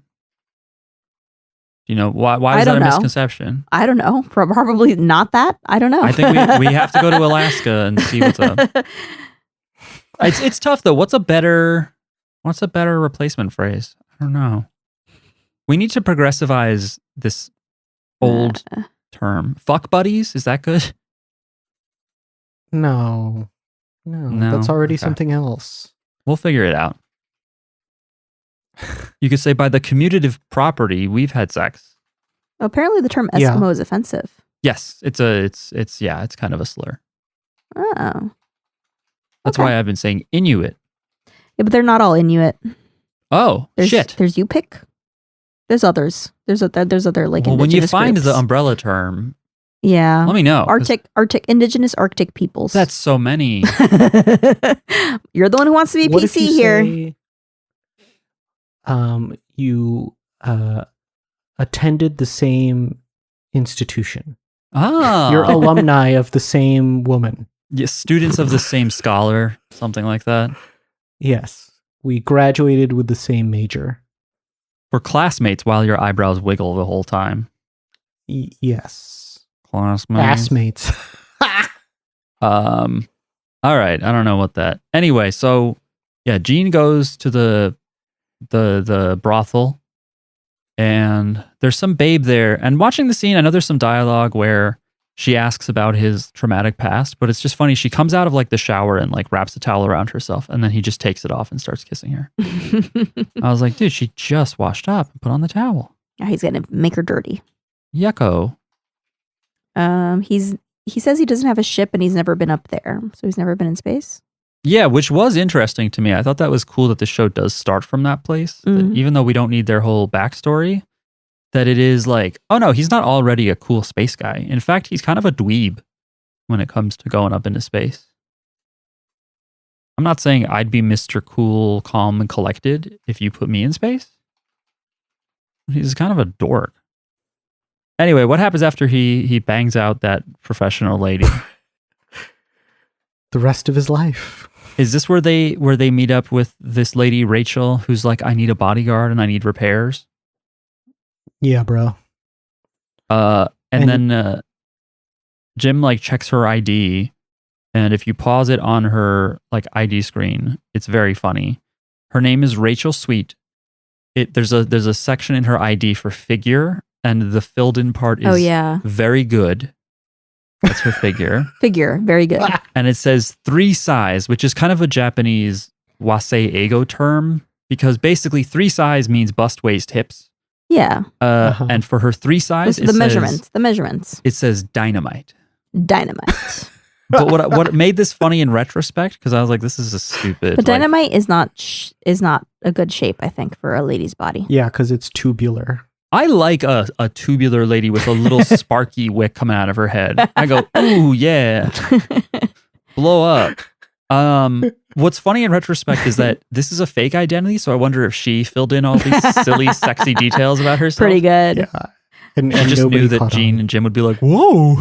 You know, why I is that don't a know. misconception? I don't know. Probably not that. I don't know. I think we have to go to Alaska and see what's up. It's tough though. What's a better replacement phrase? I don't know. We need to progressivize this old term. Fuck buddies, is that good? No, that's already Okay. something else. We'll figure it out. You could say by the commutative property, we've had sex. Apparently, the term Yeah. Eskimo is offensive. Yes, it's kind of a slur. Oh, That's Okay. why I've been saying Inuit. yeah, but they're not all Inuit. Oh, shit. There's Yupik. There's others. There's other like. Well, when you indigenous find groups. the umbrella term, yeah, let me know. 'cause Arctic indigenous Arctic peoples. That's so many. You're the one who wants to be What if PC you here. say, you attended the same institution. Ah, You're alumni of the same woman. yes, students of the same scholar, something like that. Yes. We graduated with the same major. We're classmates while your eyebrows wiggle the whole time. Yes. Classmates. Assmates. All right. I don't know what that. Anyway, so yeah, Jean goes to the brothel, and there's some babe there. And watching the scene, I know there's some dialogue where she asks about his traumatic past, but it's just funny. She comes out of like the shower and like wraps a towel around herself, and then he just takes it off and starts kissing her. I was like, dude, she just washed up and put on the towel. Yeah, he's gonna make her dirty. Yucko. He says he doesn't have a ship and he's never been up there, so he's never been in space. Yeah, which was interesting to me. I thought that was cool that the show does start from that place. That Mhm. even though we don't need their whole backstory, that it is like, oh no, he's not already a cool space guy. In fact, he's kind of a dweeb when it comes to going up into space. I'm not saying I'd be Mr. Cool, calm, and collected if you put me in space. He's kind of a dork. Anyway, what happens after he bangs out that professional lady? The rest of his life. Is this where they meet up with this lady Rachel, who's like, I need a bodyguard and I need repairs? Yeah, bro. And then Jim like checks her ID, and if you pause it on her like ID screen, it's very funny. Her name is Rachel Sweet. There's a section in her ID for figure, and the filled in part is very good. That's her figure. Figure, very good. And it says 3 size, which is kind of a Japanese wasei ego term, because basically 3 size means bust, waist, hips. Yeah. And for her 3 size, The measurements. it says Dynamite. Dynamite. But what made this funny in retrospect? Because I was like, this is a stupid. But Dynamite is not a good shape, I think, for a lady's body. Yeah, because it's tubular. I like a tubular lady with a little sparky wick coming out of her head. I go, ooh, yeah. Blow up. What's funny in retrospect is that this is a fake identity, so I wonder if she filled in all these silly, sexy details about herself. Pretty good. Yeah. And just knew that Gene and Jim would be like, whoa.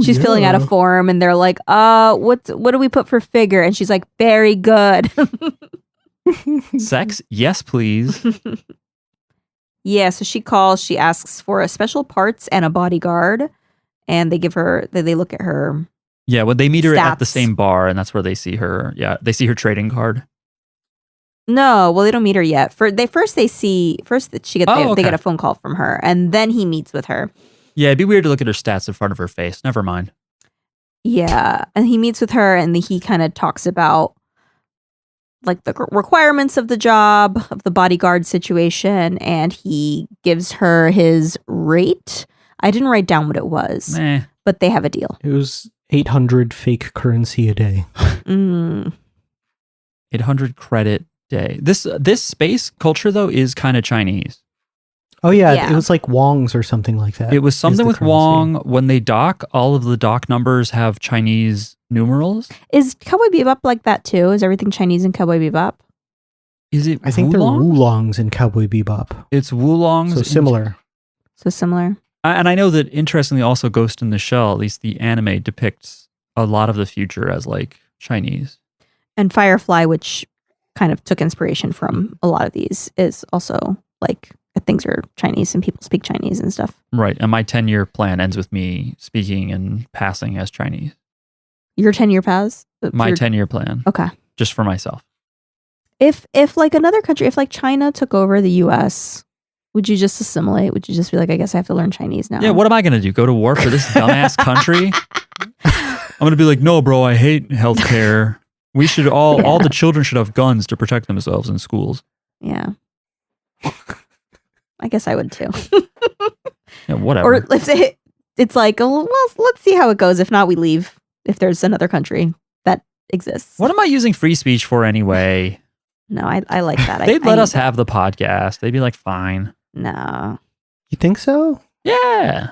She's filling out a form and they're like, what do we put for figure? And she's like, very good. Sex? Yes, please. Yeah, so she asks for a special parts and a bodyguard, and they look at her. Yeah, when they meet her at the stats. same bar, and that's where they see her. Yeah, they see her trading card. No, well, they don't meet her yet. They get a phone call from her, and then he meets with her. Yeah, it'd be weird to look at her stats in front of her face. Never mind. Yeah, and he meets with her, and he kind of talks about like the requirements of the job, of the bodyguard situation, and he gives her his rate. I didn't write down what it was, but they have a deal. It was 800 fake currency a day. 800 credit day. This space culture though is kind of Chinese. Oh yeah, it was like Wong's or something like that. It was something with currency. Wong. When they dock, all of the dock numbers have Chinese numerals. Is Cowboy Bebop like that too? Is everything Chinese in Cowboy Bebop? Is it? I think they're Wulongs in Cowboy Bebop. It's Wulongs. So similar. And I know that, interestingly, also Ghost in the Shell, at least the anime, depicts a lot of the future as like Chinese. And Firefly, which kind of took inspiration from a lot of these, is also like things are Chinese and people speak Chinese and stuff. Right. And my 10-year plan ends with me speaking and passing as Chinese. Your 10-year pass? My 10-year plan. Okay. Just for myself. If like another country, if like China took over the US, would you just assimilate? Would you just be like, I guess I have to learn Chinese now? Yeah, what am I going to do? Go to war for this dumbass country? I'm going to be like, no, bro, I hate healthcare. We should all the children should have guns to protect themselves in schools. Yeah. I guess I would too. Yeah, whatever. Or it's like, well, let's see how it goes. If not, we leave. If there's another country that exists. What am I using free speech for anyway? No, I like that. They'd let us have the podcast. They'd be like, fine. No. You think so? Yeah.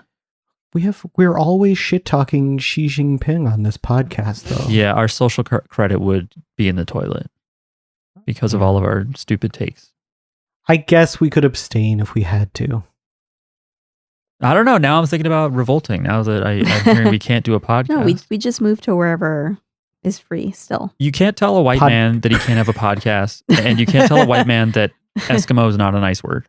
We're always shit talking Xi Jinping on this podcast, though. Yeah, our social credit would be in the toilet because of all of our stupid takes. I guess we could abstain if we had to. I don't know. Now I'm thinking about revolting. Now that I'm hearing we can't do a podcast. No, we just moved to wherever is free still. You can't tell a white man that he can't have a podcast, and you can't tell a white man that Eskimo is not a nice word.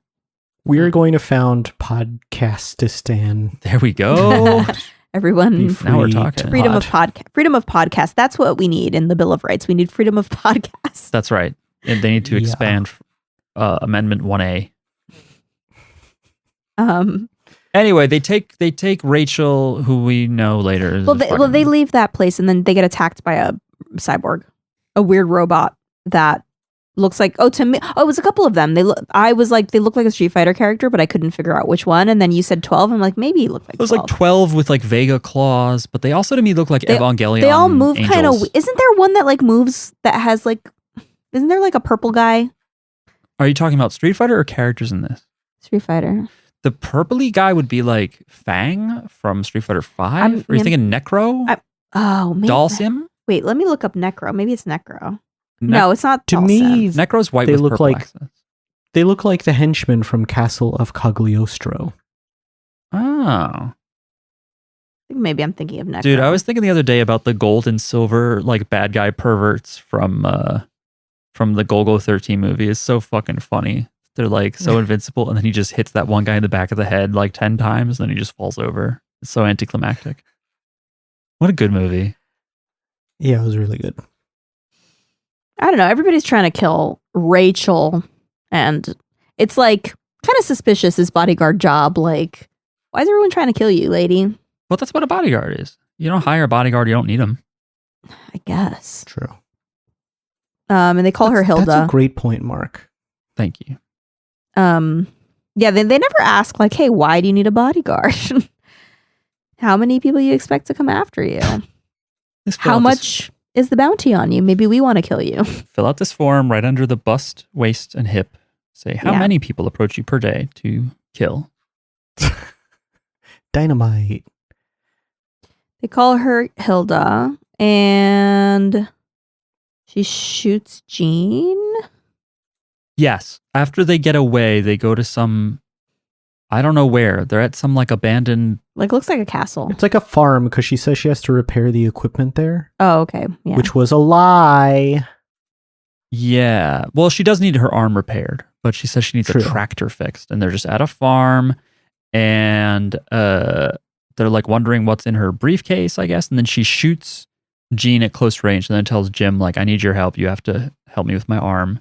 We're going to found Podcastistan. There we go. Everyone, now we're talking. Freedom of podcast. That's what we need in the Bill of Rights. We need freedom of podcast. That's right. And they need to expand Amendment 1A. Anyway, they take Rachel, who we know later. They leave that place and then they get attacked by a cyborg, a weird robot that looks like to me. Oh, it was a couple of them. I was like, they look like a Street Fighter character, but I couldn't figure out which one. And then you said 12. I'm like, maybe he looked like 12. It was like 12 with like Vega claws, but they also to me look like Evangelion. They all move kind of. Isn't there one that like moves that has like? Isn't there like a purple guy? Are you talking about Street Fighter or characters in this? Street Fighter. The purpley guy would be like Fang from Street Fighter 5? Are you thinking Necro? Maybe. Dalsim? Wait, let me look up Necro. Maybe it's Necro. No, it's not. To me, Necro's white with purple accents. They look like the henchmen from Castle of Cagliostro. Oh. Maybe I'm thinking of Necro. Dude, I was thinking the other day about the gold and silver like bad guy perverts from the Golgo 13 movie. It's so fucking funny. They're like so invincible, and then he just hits that one guy in the back of the head like 10 times, and then he just falls over. It's so anticlimactic. What a good movie. Yeah, it was really good. I don't know. Everybody's trying to kill Rachel, and it's like kind of suspicious, this bodyguard job. Like, why is everyone trying to kill you, lady? Well, that's what a bodyguard is. You don't hire a bodyguard, you don't need him. I guess. True. And they call her Hilda. That's a great point, Mark. Thank you. Yeah, they never ask like, hey, why do you need a bodyguard? how many people you expect to come after you. Just fill How out this- much... is the bounty on you? just fill How out much is the bounty on you? Maybe we want to kill you. Fill out this form right under the bust, waist, and hip. Say how Yeah. many people approach you per day to kill. Dynamite. They call her Hilda, and she shoots Jean. Yes. After they get away, they go to some, I don't know where. They're at some like abandoned. Like, looks like a castle. It's like a farm because she says she has to repair the equipment there, Oh, okay. Yeah. which was a lie. Yeah. Well, she does need her arm repaired, but she says she needs True. a tractor fixed. And they're just at a farm, and they're like wondering what's in her briefcase, I guess. And then she shoots Jean at close range and then tells Jim, like, I need your help. You have to help me with my arm.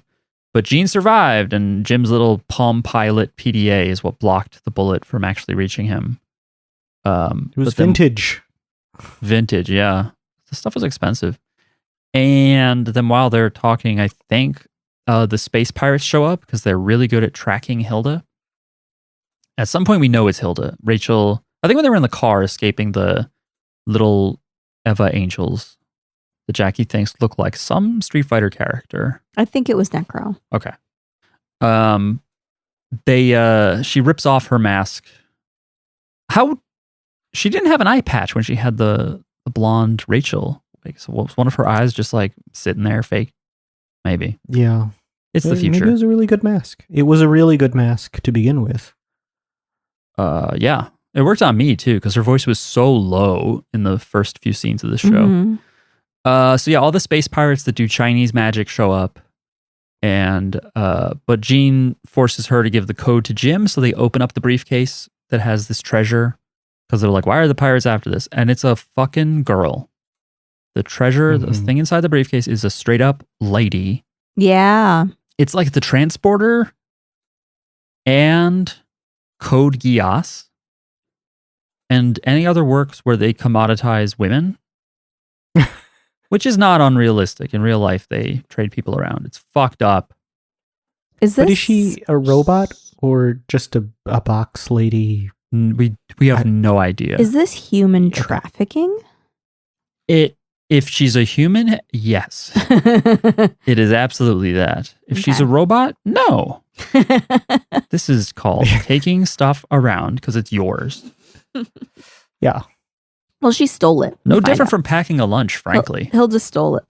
But Jean survived, and Jim's little Palm Pilot PDA is what blocked the bullet from actually reaching him. It was but then- vintage. Vintage, yeah. The stuff was expensive. And then while they're talking, I think the space pirates show up because they're really good at tracking Hilda. At some point, we know it's Hilda. Rachel, I think when they were in the car escaping the little Eva angels that Jackie thinks look like some Street Fighter character. I think it was Necro. Okay. She rips off her mask. How she didn't have an eye patch when she had the blonde Rachel. Like, so was one of her eyes just like sitting there fake? Maybe. Yeah. It's the Maybe future. it was a really good mask. It was a really good mask to begin with. Yeah. It worked on me too, because her voice was so low in the first few scenes of the show. Mhm. So yeah, all the space pirates that do Chinese magic show up, and but Jean forces her to give the code to Jim, so they open up the briefcase that has this treasure, because they're like, why are the pirates after this? And it's a fucking girl. The treasure, the Mhm. thing inside the briefcase is a straight up lady. Yeah. It's like the transporter and Code Geass and any other works where they commoditize women. Which is not unrealistic. In real life, they trade people around. It's fucked up. Is this... But is she a robot or just a box lady? We have no idea. Is this human Okay. trafficking? If she's a human, yes. It is absolutely that. If she's a Okay. robot, no. This is called taking stuff around because it's yours. Yeah. Well, she stole it. No We find different out. from packing a lunch, frankly. Hilda stole it.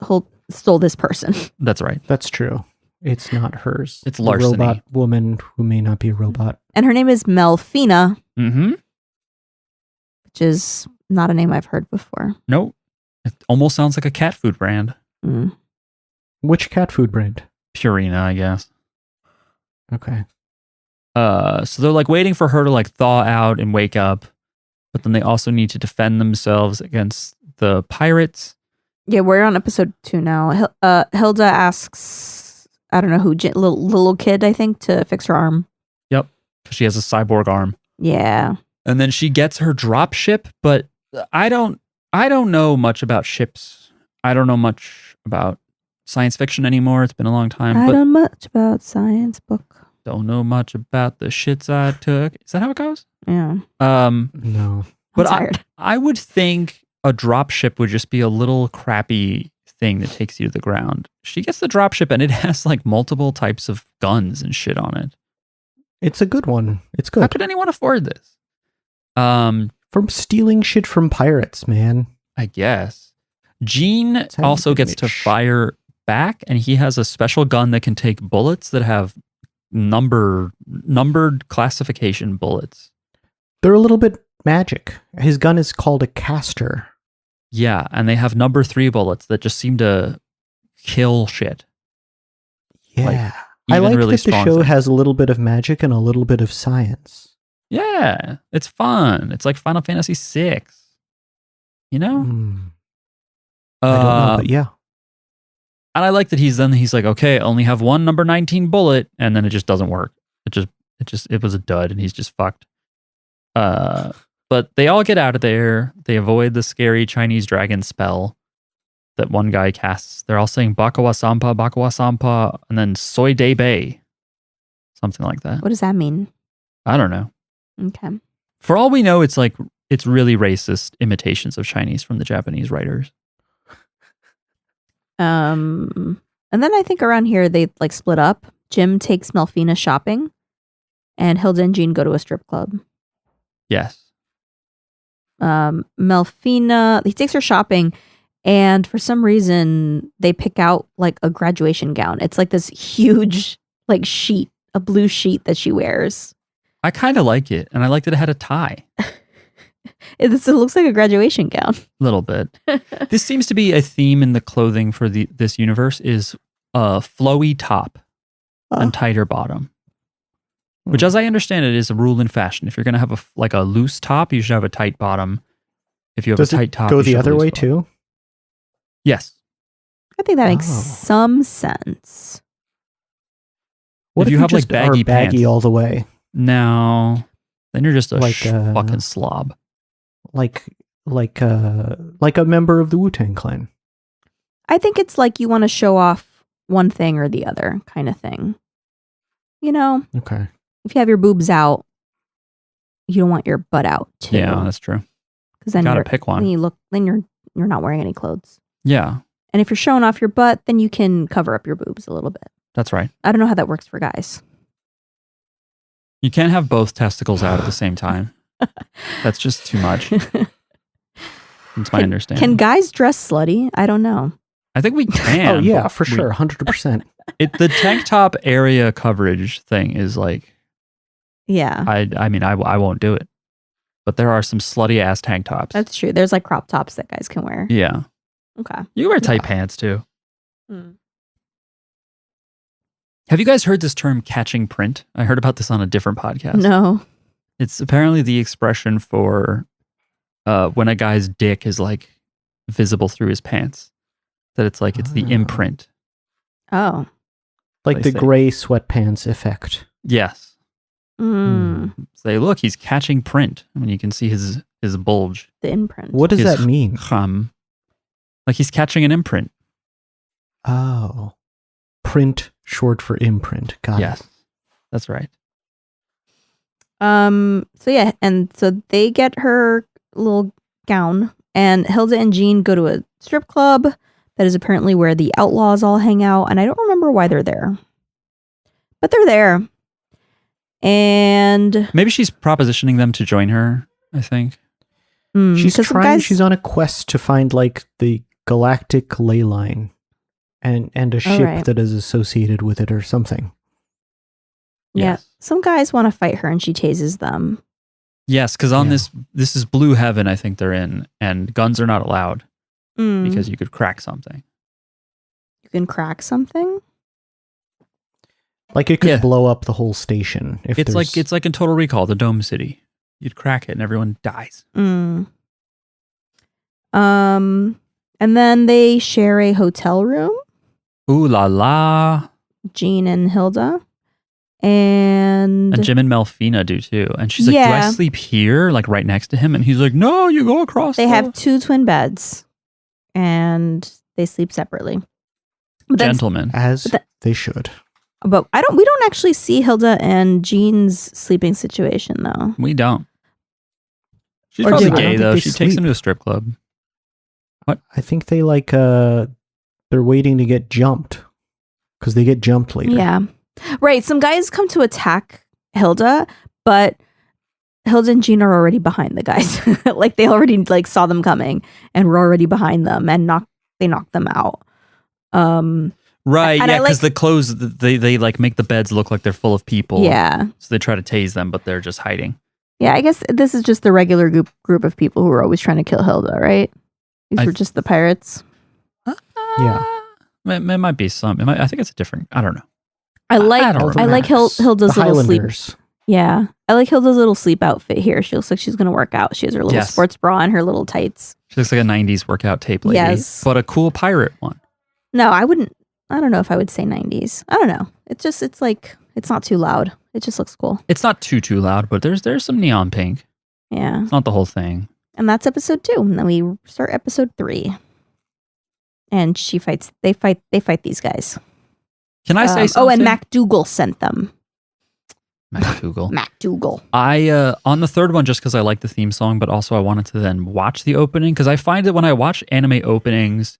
Stole this person. That's right. That's true. It's not hers. It's The larceny. robot woman who may not be a robot. And her name is Melfina, Mm-hmm. which is not a name I've heard before. Nope. It almost sounds like a cat food brand. Mm. Which cat food brand? Purina, I guess. Okay. So they're like waiting for her to like thaw out and wake up, but then they also need to defend themselves against the pirates. Yeah, we're on episode 2 now. Hilda asks, I don't know who, little kid, I think, to fix her arm. Yep. 'Cause she has a cyborg arm. Yeah. And then she gets her drop ship, but I don't know much about ships. I don't know much about science fiction anymore. It's been a long time. I But don't know much about science book. don't know much about the shits I took. Is that how it goes? Yeah. No. But I'm tired. I would think a drop ship would just be a little crappy thing that takes you to the ground. She gets the drop ship and it has like multiple types of guns and shit on it. It's a good one. It's How good. could anyone afford this? From stealing shit from pirates, man. I guess. Gene how you also get gets to rich. fire back, and he has a special gun that can take bullets that have numbered classification bullets. They're a little bit magic. His gun is called a caster. Yeah, and they have number 3 bullets that just seem to kill shit. Yeah. I Even like really that the strong show things. has a little bit of magic and a little bit of science. Yeah, it's fun. It's like Final Fantasy VI. You know? I don't know, but yeah. And I like that he's like, okay, I only have one number 19 bullet, and then it just doesn't work. It was a dud, and he's just fucked. But they all get out of there. They avoid the scary Chinese dragon spell that one guy casts. They're all saying Bakawa Sampa, and then Soy De Bei. Something like that. What does that mean? I don't know. Okay. For all we know, it's like it's really racist imitations of Chinese from the Japanese writers. And then I think around here they like split up. Jim takes Melfina shopping, and Hilda and Jean go to a strip club. Yes. Melfina, he takes her shopping, and for some reason they pick out like a graduation gown. It's like this huge like sheet, a blue sheet that she wears. I kind of like it, and I liked that it had a tie. It looks like a graduation gown. A little bit. This seems to be a theme in the clothing for this universe is a flowy top and tighter bottom. Which, as I understand it, is a rule in fashion. If you're going to have a loose top, you should have a tight bottom. If you have a tight top, go you the should have a other loose way bottom. too? Yes. I think that makes some sense. What if you have just like baggy are baggy pants all the way? No, then you're just a Like, fucking slob. Like a member of the Wu-Tang Clan. I think it's like you want to show off one thing or the other kind of thing. You know? Okay. If you have your boobs out, you don't want your butt out too. Yeah, that's true. Because then Gotta pick one. then you're not wearing any clothes. Yeah, And if you're showing off your butt, then you can cover up your boobs a little bit. that's right. I don't know how that works for guys. You can't have both testicles out at the same time. That's just too much. That's my understanding. Can guys dress slutty? I don't know. I think we can. Oh yeah, but for sure, 100%. The tank top area coverage thing is like, Yeah, I mean, I won't do it. But there are some slutty ass tank tops. that's true. There's like crop tops that guys can wear. Yeah. Okay. You can wear tight Yeah. pants too. Hmm. Have you guys heard this term catching print? I heard about this on a different podcast. No. It's apparently the expression for when a guy's dick is like visible through his pants. That it's like, it's the Oh. imprint. Oh. Like They the say. gray sweatpants effect. Yes. Mm. Say, look, he's catching print. I mean, you can see his bulge. The imprint. What does His that mean? Like he's catching an imprint. Oh. Print, short for imprint. Got Yes. it. That's right. So yeah, and so they get her little gown, and Hilda and Jean go to a strip club that is apparently where the outlaws all hang out, and I don't remember why they're there. But they're there. And Maybe she's propositioning them to join her, I think. She's 'cause some trying. guys- She's on a quest to find like the galactic ley line, and a ship right. that is associated with it or something. Yeah, Yes. some guys want to fight her, and she chases them. Yes, because on Yeah. this is Blue Heaven, I think they're in, and guns are not allowed Mm. because you could crack something. You can crack something. Like it could Yeah. blow up the whole station. If It's there's- like in Total Recall, the Dome City. You'd crack it and everyone dies. Mm. And then they share a hotel room, Ooh la la. Jean and Hilda. And And Jim and Melfina do too. And she's like, do I Yeah. sleep here? Like right next to him? And he's like, no, you go across. they the-" have 2 twin beds, and they sleep separately. But then, Gentlemen. as but that- they should. but we don't actually see Hilda and Jean's sleeping situation though. We don't. She's Or probably do they? gay I don't think though. they She takes sleep. him to a strip club. I think they they're waiting to get jumped because they get jumped later. Yeah. Right. Some guys come to attack Hilda, but Hilda and Jean are already behind the guys. Like they already like saw them coming and were already behind them and they knocked them out. Right, And yeah, I because like- the clothes, they like make the beds look like they're full of people. Yeah. So they try to tase them, but they're just hiding. Yeah, I guess this is just the regular group of people who are always trying to kill Hilda, right? These I were just the pirates. Yeah. It might be some. I think it's a different. I don't know. I like I don't I like Relax. Hilda's The little sleep. Highlanders. Yeah. I like Hilda's little sleep outfit here. She looks like she's going to work out. She has her little Yes. sports bra and her little tights. She looks like a '90s workout tape lady. Yes. But a cool pirate one. No, I don't know if I would say 90s. I don't know. It's like, it's not too loud. It just looks cool. It's not too loud, but there's some neon pink. Yeah. It's not the whole thing. And that's episode 2. And then we start episode 3. And they fight these guys. Can I say something? Oh, and MacDougal sent them. MacDougal. MacDougal. I on the third one just because I like the theme song, but also I wanted to then watch the opening because I find that when I watch anime openings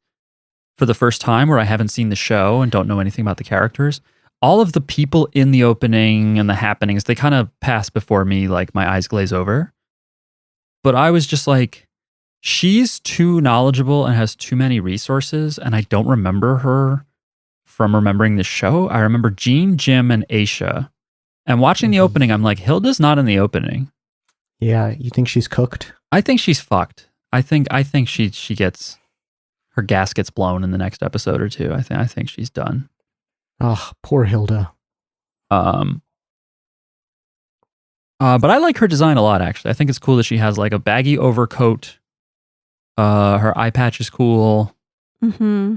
for the first time where I haven't seen the show and don't know anything about the characters, all of the people in the opening and the happenings, they kind of pass before me, like my eyes glaze over. But I was just like, she's too knowledgeable and has too many resources, and I don't remember her from remembering the show. I remember Jean, Jim, and Aisha. And watching the opening, I'm like, Hilda's not in the opening. Yeah, you think she's cooked? I think she's fucked. I think she gets her gas gets blown in the next episode or two. I think she's done. Oh, poor Hilda. But I like her design a lot, actually. I think it's cool that she has like a baggy overcoat. Her eye patch is cool. Mm-hmm.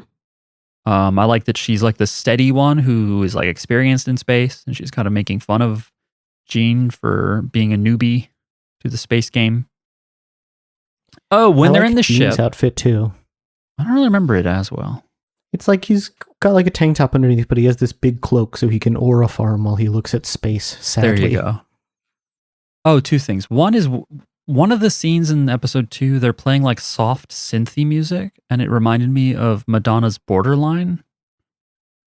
I like that she's like the steady one who is like experienced in space, and she's kind of making fun of Jean for being a newbie to the space game. Oh, when they're in the Jean's ship outfit too. I don't really remember it as well. It's like he's got like a tank top underneath, but he has this big cloak so he can aura farm while he looks at space. Sadly. There you go. Oh, two things. One is one of the scenes in episode 2, they're playing like soft synthy music, and it reminded me of Madonna's Borderline.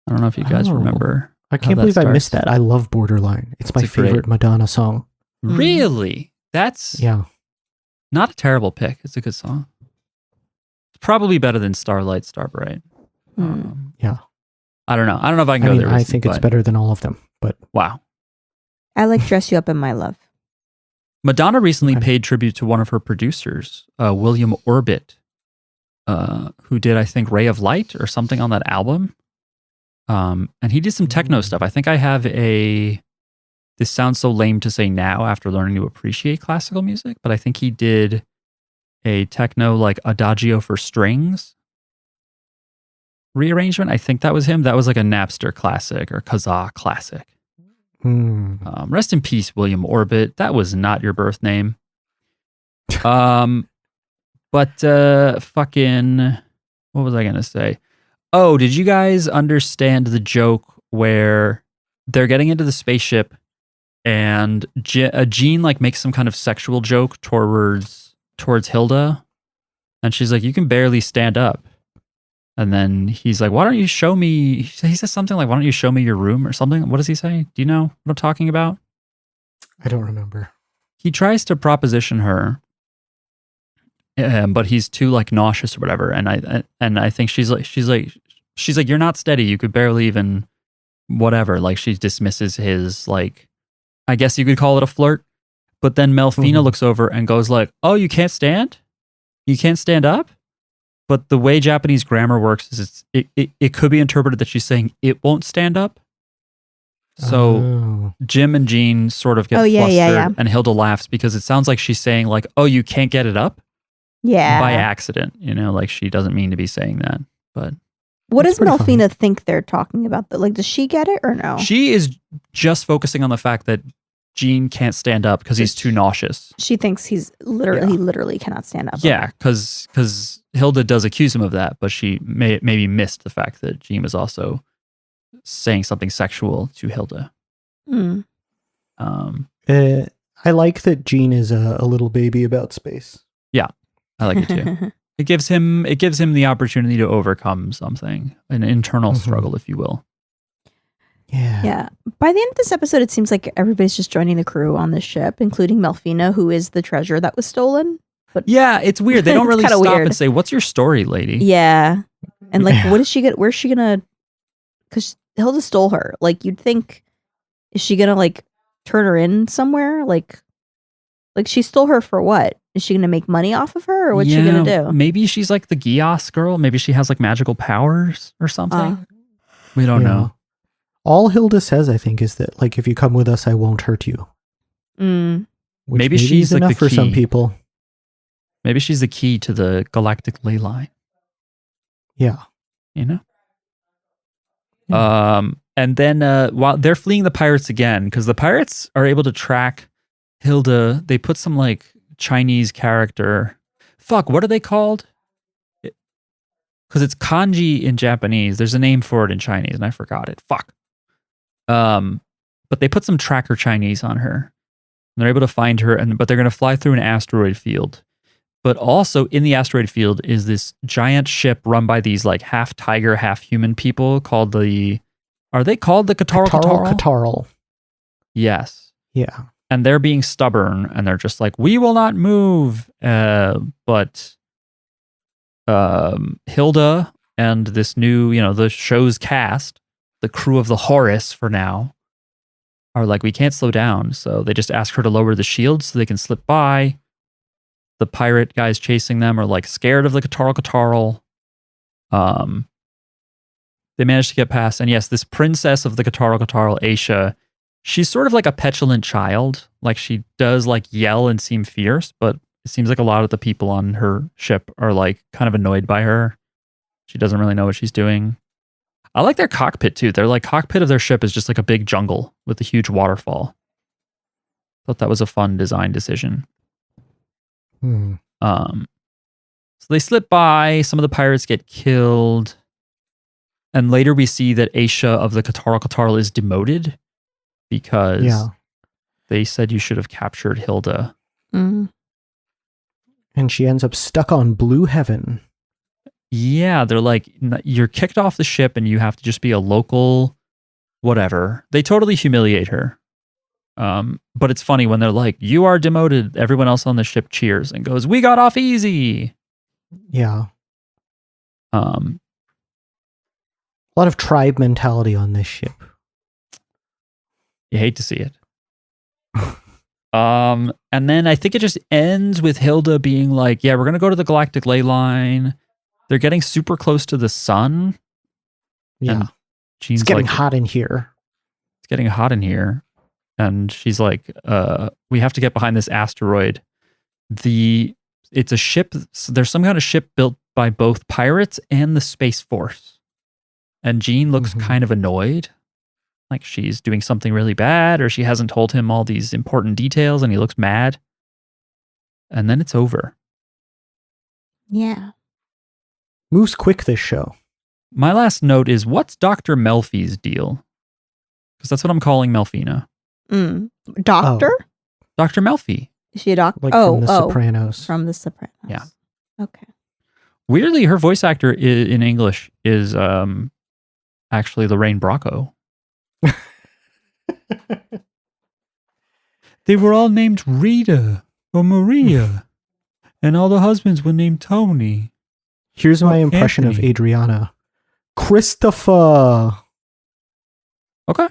I don't know if you guys remember. I can't believe I missed that. I love Borderline. It's my favorite Madonna song. Really? That's not a terrible pick. It's a good song. It's probably better than Starlight, Starbright. Yeah. I don't know. I don't know if I can go there. I think it's better than all of them, but wow. I like Dress You Up in My Love. Madonna recently paid tribute to one of her producers, William Orbit, who did, I think, Ray of Light or something on that album. And he did some techno stuff. I think I have this sounds so lame to say now after learning to appreciate classical music, but I think he did a techno like Adagio for strings rearrangement. I think that was him. That was like a Napster classic or Kazaa classic. Rest in peace, William Orbit. That was not your birth name. Fucking, what was I going to say? Oh, did you guys understand the joke where they're getting into the spaceship and Jean like makes some kind of sexual joke towards Hilda, and she's like, "You can barely stand up." And then he's like, "Why don't you show me?" He says something like, "Why don't you show me your room?" or something. What does he say? Do you know what I'm talking about? I don't remember. He tries to proposition her, but he's too like nauseous or whatever. And I think she's like, "You're not steady. You could barely even whatever." Like she dismisses his like, I guess you could call it a flirt. But then Melfina looks over and goes like, "Oh, you can't stand? You can't stand up?" But the way Japanese grammar works is it could be interpreted that she's saying it won't stand up. So Jim and Jean sort of get flustered, and Hilda laughs because it sounds like she's saying like, "Oh, you can't get it up?" Yeah. By accident, like she doesn't mean to be saying that. But what does Melfina think they're talking about? Like, does she get it or no? She is just focusing on the fact that Jean can't stand up because he's too nauseous. She thinks he literally cannot stand up. Yeah, because Hilda does accuse him of that, but she maybe missed the fact that Jean was also saying something sexual to Hilda. I like that Jean is a little baby about space. Yeah, I like it too. It gives him the opportunity to overcome something, an internal struggle, if you will. Yeah. By the end of this episode, it seems like everybody's just joining the crew on this ship, including Melfina, who is the treasure that was stolen. But yeah, it's weird. They don't really stop and say, "What's your story, lady?" Yeah. And like, what is she gonna, where's she gonna, because Hilda stole her. Like, you'd think, is she gonna like turn her in somewhere? Like she stole her for what? Is she gonna make money off of her, or what's she gonna do? Maybe she's like the Gios girl. Maybe she has like magical powers or something. We don't know. All Hilda says, I think, is that like, if you come with us, I won't hurt you. Maybe she's like enough the for key. Some people. Maybe she's the key to the galactic ley line. Yeah. Yeah. And then while they're fleeing the pirates again, because the pirates are able to track Hilda, they put some like Chinese character. Fuck, what are they called? Because it's kanji in Japanese. There's a name for it in Chinese, and I forgot it. Fuck. but they put some tracker Chinese on her. And they're able to find her, but they're going to fly through an asteroid field. But also in the asteroid field is this giant ship run by these like half tiger, half human people called are they called the Katarl? Yes. Yeah. And they're being stubborn and they're just like, we will not move. But Hilda and this new, the show's cast, the crew of the Horus for now, are like, we can't slow down. So they just ask her to lower the shield so they can slip by. The pirate guys chasing them are like scared of the Katarl. They managed to get past. And yes, this princess of the Katarl, Aisha, she's sort of like a petulant child. Like she does like yell and seem fierce, but it seems like a lot of the people on her ship are like kind of annoyed by her. She doesn't really know what she's doing. I like their cockpit too. Their like cockpit of their ship is just like a big jungle with a huge waterfall. Thought that was a fun design decision. So they slip by. Some of the pirates get killed, and later we see that Aisha of the Katarl is demoted because they said you should have captured Hilda. Mm. And she ends up stuck on Blue Heaven. Yeah, they're like, you're kicked off the ship and you have to just be a local whatever. They totally humiliate her. But it's funny when they're like, you are demoted. Everyone else on the ship cheers and goes, we got off easy. Yeah. A lot of tribe mentality on this ship. You hate to see it. And then I think it just ends with Hilda being like, yeah, we're going to go to the galactic ley line. They're getting super close to the sun. Yeah. It's getting hot in here. It's getting hot in here. And she's like, we have to get behind this asteroid. It's a ship. There's some kind of ship built by both pirates and the Space Force. And Jean looks kind of annoyed. Like she's doing something really bad, or she hasn't told him all these important details and he looks mad. And then it's over. Yeah. Moves quick, this show. My last note is, what's Dr. Melfi's deal? Because that's what I'm calling Melfina. Doctor? Oh. Dr. Melfi. Is she a doctor? Like from The Sopranos. From The Sopranos. Yeah. Okay. Weirdly, her voice actor in English is actually Lorraine Bracco. They were all named Rita or Maria, and all the husbands were named Tony. Here's my impression of Adriana. Christopher. Okay.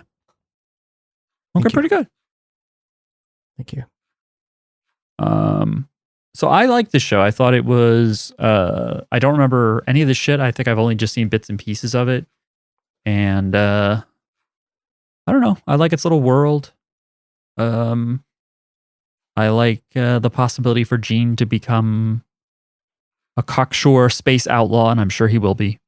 Okay, pretty good. Thank you. So I liked the show. I thought it was, I don't remember any of the shit. I think I've only just seen bits and pieces of it. And, I don't know. I like its little world. I like the possibility for Gene to become a cocksure space outlaw, and I'm sure he will be.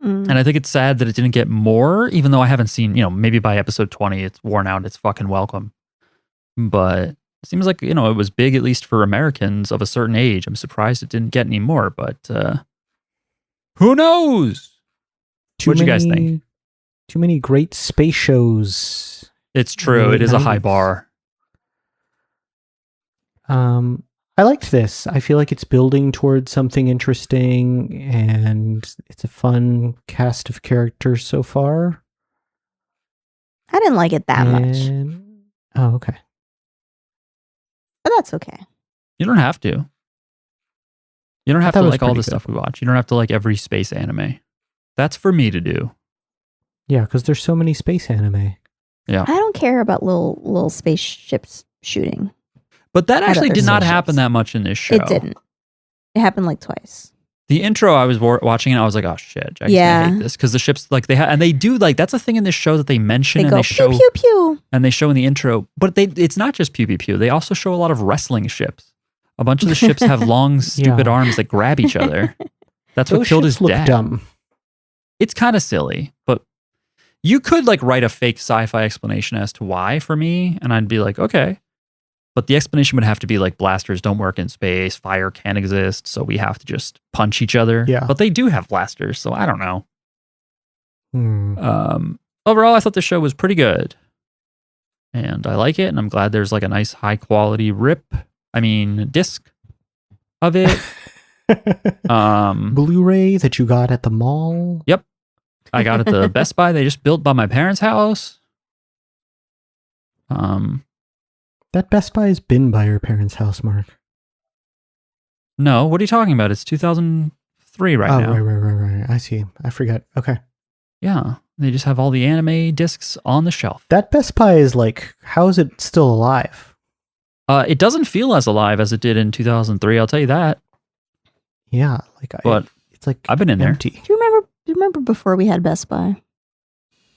And I think it's sad that it didn't get more, even though I haven't seen, maybe by episode 20, it's worn out. It's fucking welcome. But it seems like, it was big, at least for Americans of a certain age. I'm surprised it didn't get any more, but who knows? What'd you guys think? Too many great space shows. It's true. It is a high bar. I liked this. I feel like it's building towards something interesting, and it's a fun cast of characters so far. I didn't like it that much. Oh, okay. But that's okay. You don't have to. You don't have to like all the good stuff we watch. You don't have to like every space anime. That's for me to do. Yeah, because there's so many space anime. Yeah. I don't care about little spaceships shooting. But that actually did not happen that much in this show. It didn't. It happened like twice. The intro, I was watching and I was like, oh shit, Jack's gonna hate this. Because the ships, like and they do like, that's a thing in this show that they mention They and go they show. pew, pew, pew. And they show in the intro. But it's not just pew, pew, pew. They also show a lot of wrestling ships. A bunch of the ships have long, stupid arms that grab each other. That's what killed his dad. Dumb. It's kind of silly, but you could like write a fake sci-fi explanation as to why for me, and I'd be like, okay. But the explanation would have to be like blasters don't work in space, fire can't exist, so we have to just punch each other. Yeah. But they do have blasters, so I don't know. Overall, I thought the show was pretty good. and I like it, and I'm glad there's like a nice high quality disc of it. Blu-ray that you got at the mall. Yep. I got it at the Best Buy they just built by my parents' house. That Best Buy has been by your parents' house, Mark. No, what are you talking about? It's 2003 right now. Right. I see. I forget. Okay. Yeah. They just have all the anime discs on the shelf. That Best Buy is like, how is it still alive? It doesn't feel as alive as it did in 2003, I'll tell you that. Yeah. But it's like I've been in empty. Do you remember before we had Best Buy?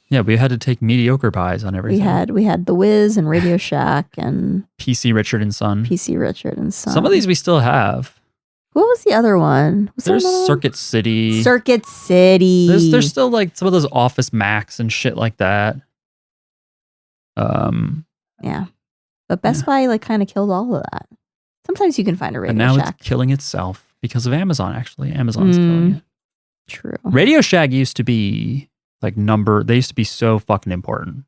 Yeah, we had to take mediocre buys on everything. We had The Wiz and Radio Shack and PC Richard and Son. PC Richard and Son. Some of these we still have. What was the other one? There's Circuit City. Circuit City. There's still like some of those Office Max and shit like that. Yeah. But Best Buy like kind of killed all of that. Sometimes you can find a Radio and now Shack. it's killing itself because of Amazon, actually. Amazon's killing it. True. Radio Shack used to be they used to be so fucking important.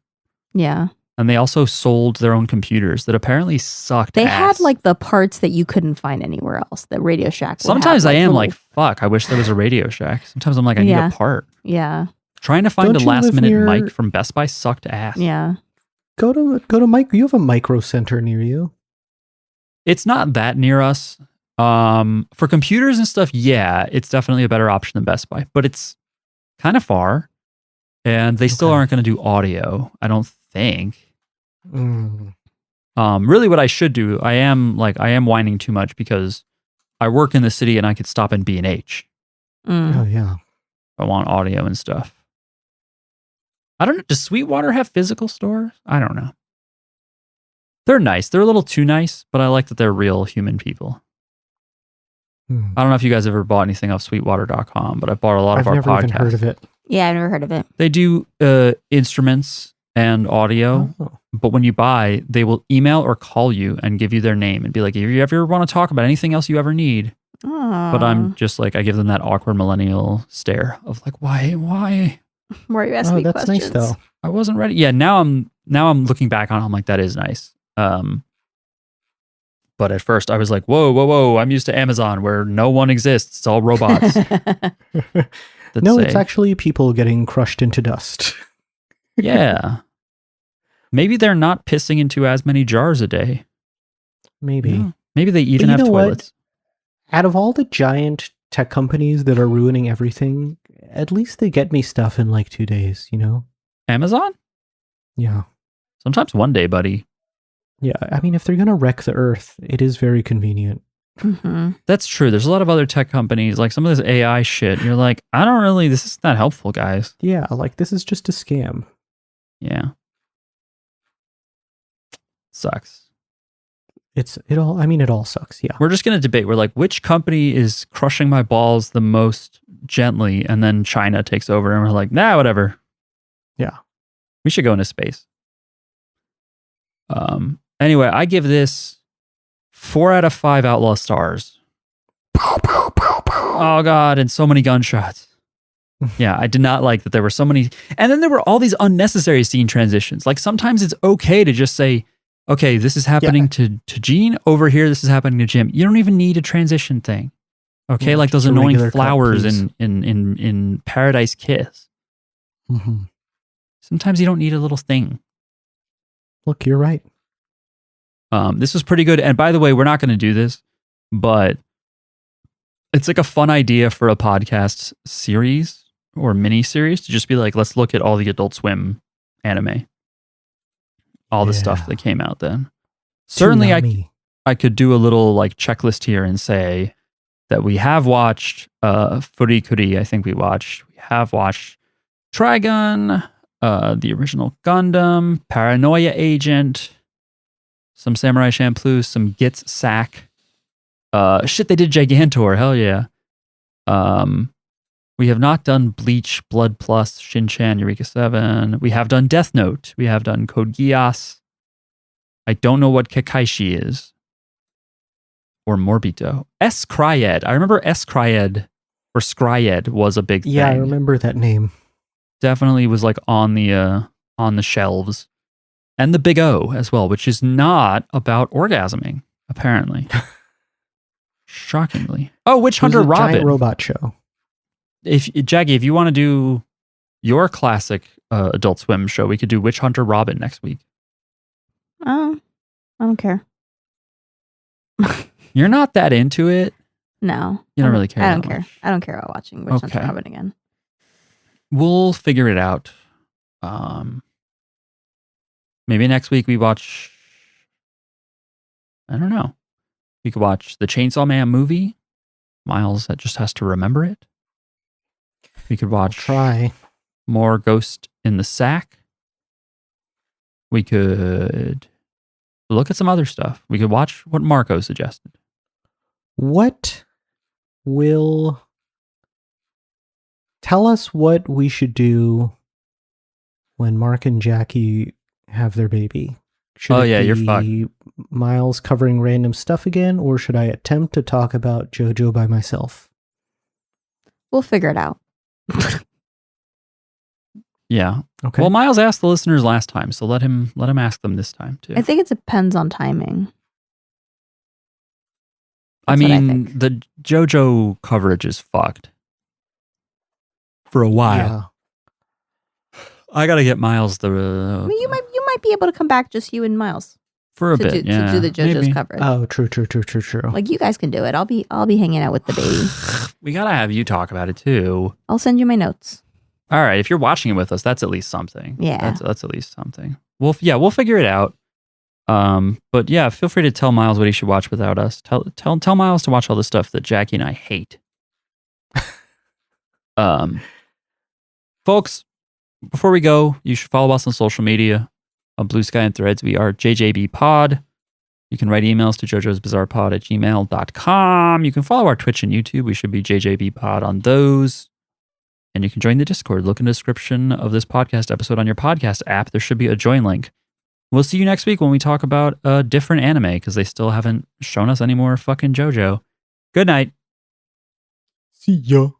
Yeah. And they also sold their own computers that apparently sucked They ass. had like the parts that you couldn't find anywhere else. The Radio Shack. Sometimes I am like, fuck, I wish there was a Radio Shack. Sometimes I'm like, I need a part. Yeah. Trying to find Don't a you last live minute near- mic from Best Buy sucked ass. Yeah. Go to Mike. You have a Micro Center near you. It's not that near us. For computers and stuff, yeah, it's definitely a better option than Best Buy, but it's kind of far, and they still aren't going to do audio, I don't think. Really, what I should do, I am whining too much because I work in the city and I could stop in B&H. Oh yeah. If I want audio and stuff. I don't know. Does Sweetwater have physical stores? I don't know. They're nice. They're a little too nice, but I like that they're real human people. I don't know if you guys ever bought anything off Sweetwater.com, but I've bought a lot of our podcasts. I've never even heard of it. Yeah, I've never heard of it. They do instruments and audio, but when you buy, they will email or call you and give you their name and be like, if you ever want to talk about anything else you ever need. But I'm just like, I give them that awkward millennial stare of like, why? Why are you asking me that's questions? nice though. I wasn't ready. Yeah, now I'm looking back on it, I'm like, that is nice. But at first I was like, whoa, I'm used to Amazon where no one exists. It's all robots. No, it's actually people getting crushed into dust. Yeah. Maybe they're not pissing into as many jars a day. Maybe. Yeah. Maybe they even have toilets. Out of all the giant tech companies that are ruining everything, at least they get me stuff in like 2 days, you know? Amazon? Yeah. Sometimes 1 day, buddy. Yeah, I mean, if they're going to wreck the earth, it is very convenient. Mm-hmm. That's true. There's a lot of other tech companies, like some of this AI shit. You're like, this is not helpful, guys. Yeah, like this is just a scam. Yeah. Sucks. It all sucks, yeah. We're just going to debate. We're like, which company is crushing my balls the most gently? And then China takes over and we're like, nah, whatever. Yeah. We should go into space. Anyway, I give this 4 out of 5 Outlaw Stars. Oh, God, and so many gunshots. Yeah, I did not like that there were so many. And then there were all these unnecessary scene transitions. Like sometimes it's okay to just say, okay, this is happening to Gene. Over here, this is happening to Jim. You don't even need a transition thing. Okay, like those annoying flowers in Paradise Kiss. Mm-hmm. Sometimes you don't need a little thing. Look, you're right. This was pretty good. And by the way, we're not going to do this, but it's like a fun idea for a podcast series or mini series to just be like, let's look at all the Adult Swim anime. All the stuff that came out then. Certainly I could do a little like checklist here and say that we have watched Furikuri, I think we have watched Trigun, the original Gundam, Paranoia Agent, some Samurai Champloo, some Gits Sack. Shit, they did Gigantor, hell yeah. We have not done Bleach, Blood Plus, Shin-Chan, Eureka 7. We have done Death Note. We have done Code Geass. I don't know what Kekaishi is. Or Morbito. S-Cryed. I remember S-Cryed or Scryed was a big thing. Yeah, I remember that name. Definitely was like on the shelves. And the Big O as well, which is not about orgasming, apparently. Shockingly. Oh, Witch It was Hunter a giant Robin. robot show. Jackie, if you want to do your classic Adult Swim show, we could do Witch Hunter Robin next week. Oh, I don't care. You're not that into it. No. You don't really care. I don't that care. much. I don't care about watching Witch Hunter Okay. Robin again. We'll figure it out. Maybe next week we watch. I don't know. We could watch the Chainsaw Man movie. Miles that just has to remember it. We could watch Try. more Ghost in the Sack. We could look at some other stuff. We could watch what Marco suggested. What will tell us what we should do when Mark and Jackie have their baby? Should Oh, it yeah, you're be Miles covering random stuff again, or should I attempt to talk about JoJo by myself? We'll figure it out. Yeah. Okay. Well, Miles asked the listeners last time, so let him ask them this time too. I think it depends on timing. I That's what I mean, think. the JoJo coverage is fucked for a while. Yeah. I gotta get Miles the. I mean, you might be able to come back, just you and Miles, for a to bit. do the JoJo's maybe. coverage. Oh, true. Like, you guys can do it. I'll be hanging out with the baby. We gotta have you talk about it too. I'll send you my notes. All right, if you're watching it with us, that's at least something. Yeah. that's at least something. We'll figure it out. But yeah, feel free to tell Miles what he should watch without us. Tell Miles to watch all the stuff that Jackie and I hate. Folks, before we go, you should follow us on social media. On Blue Sky and Threads, we are JJB Pod. You can write emails to jojosbizarrepod@gmail.com. You can follow our Twitch and YouTube. We should be JJB Pod on those. And you can join the Discord. Look in the description of this podcast episode on your podcast app. There should be a join link. We'll see you next week when we talk about a different anime, because they still haven't shown us any more fucking JoJo. Good night. See ya.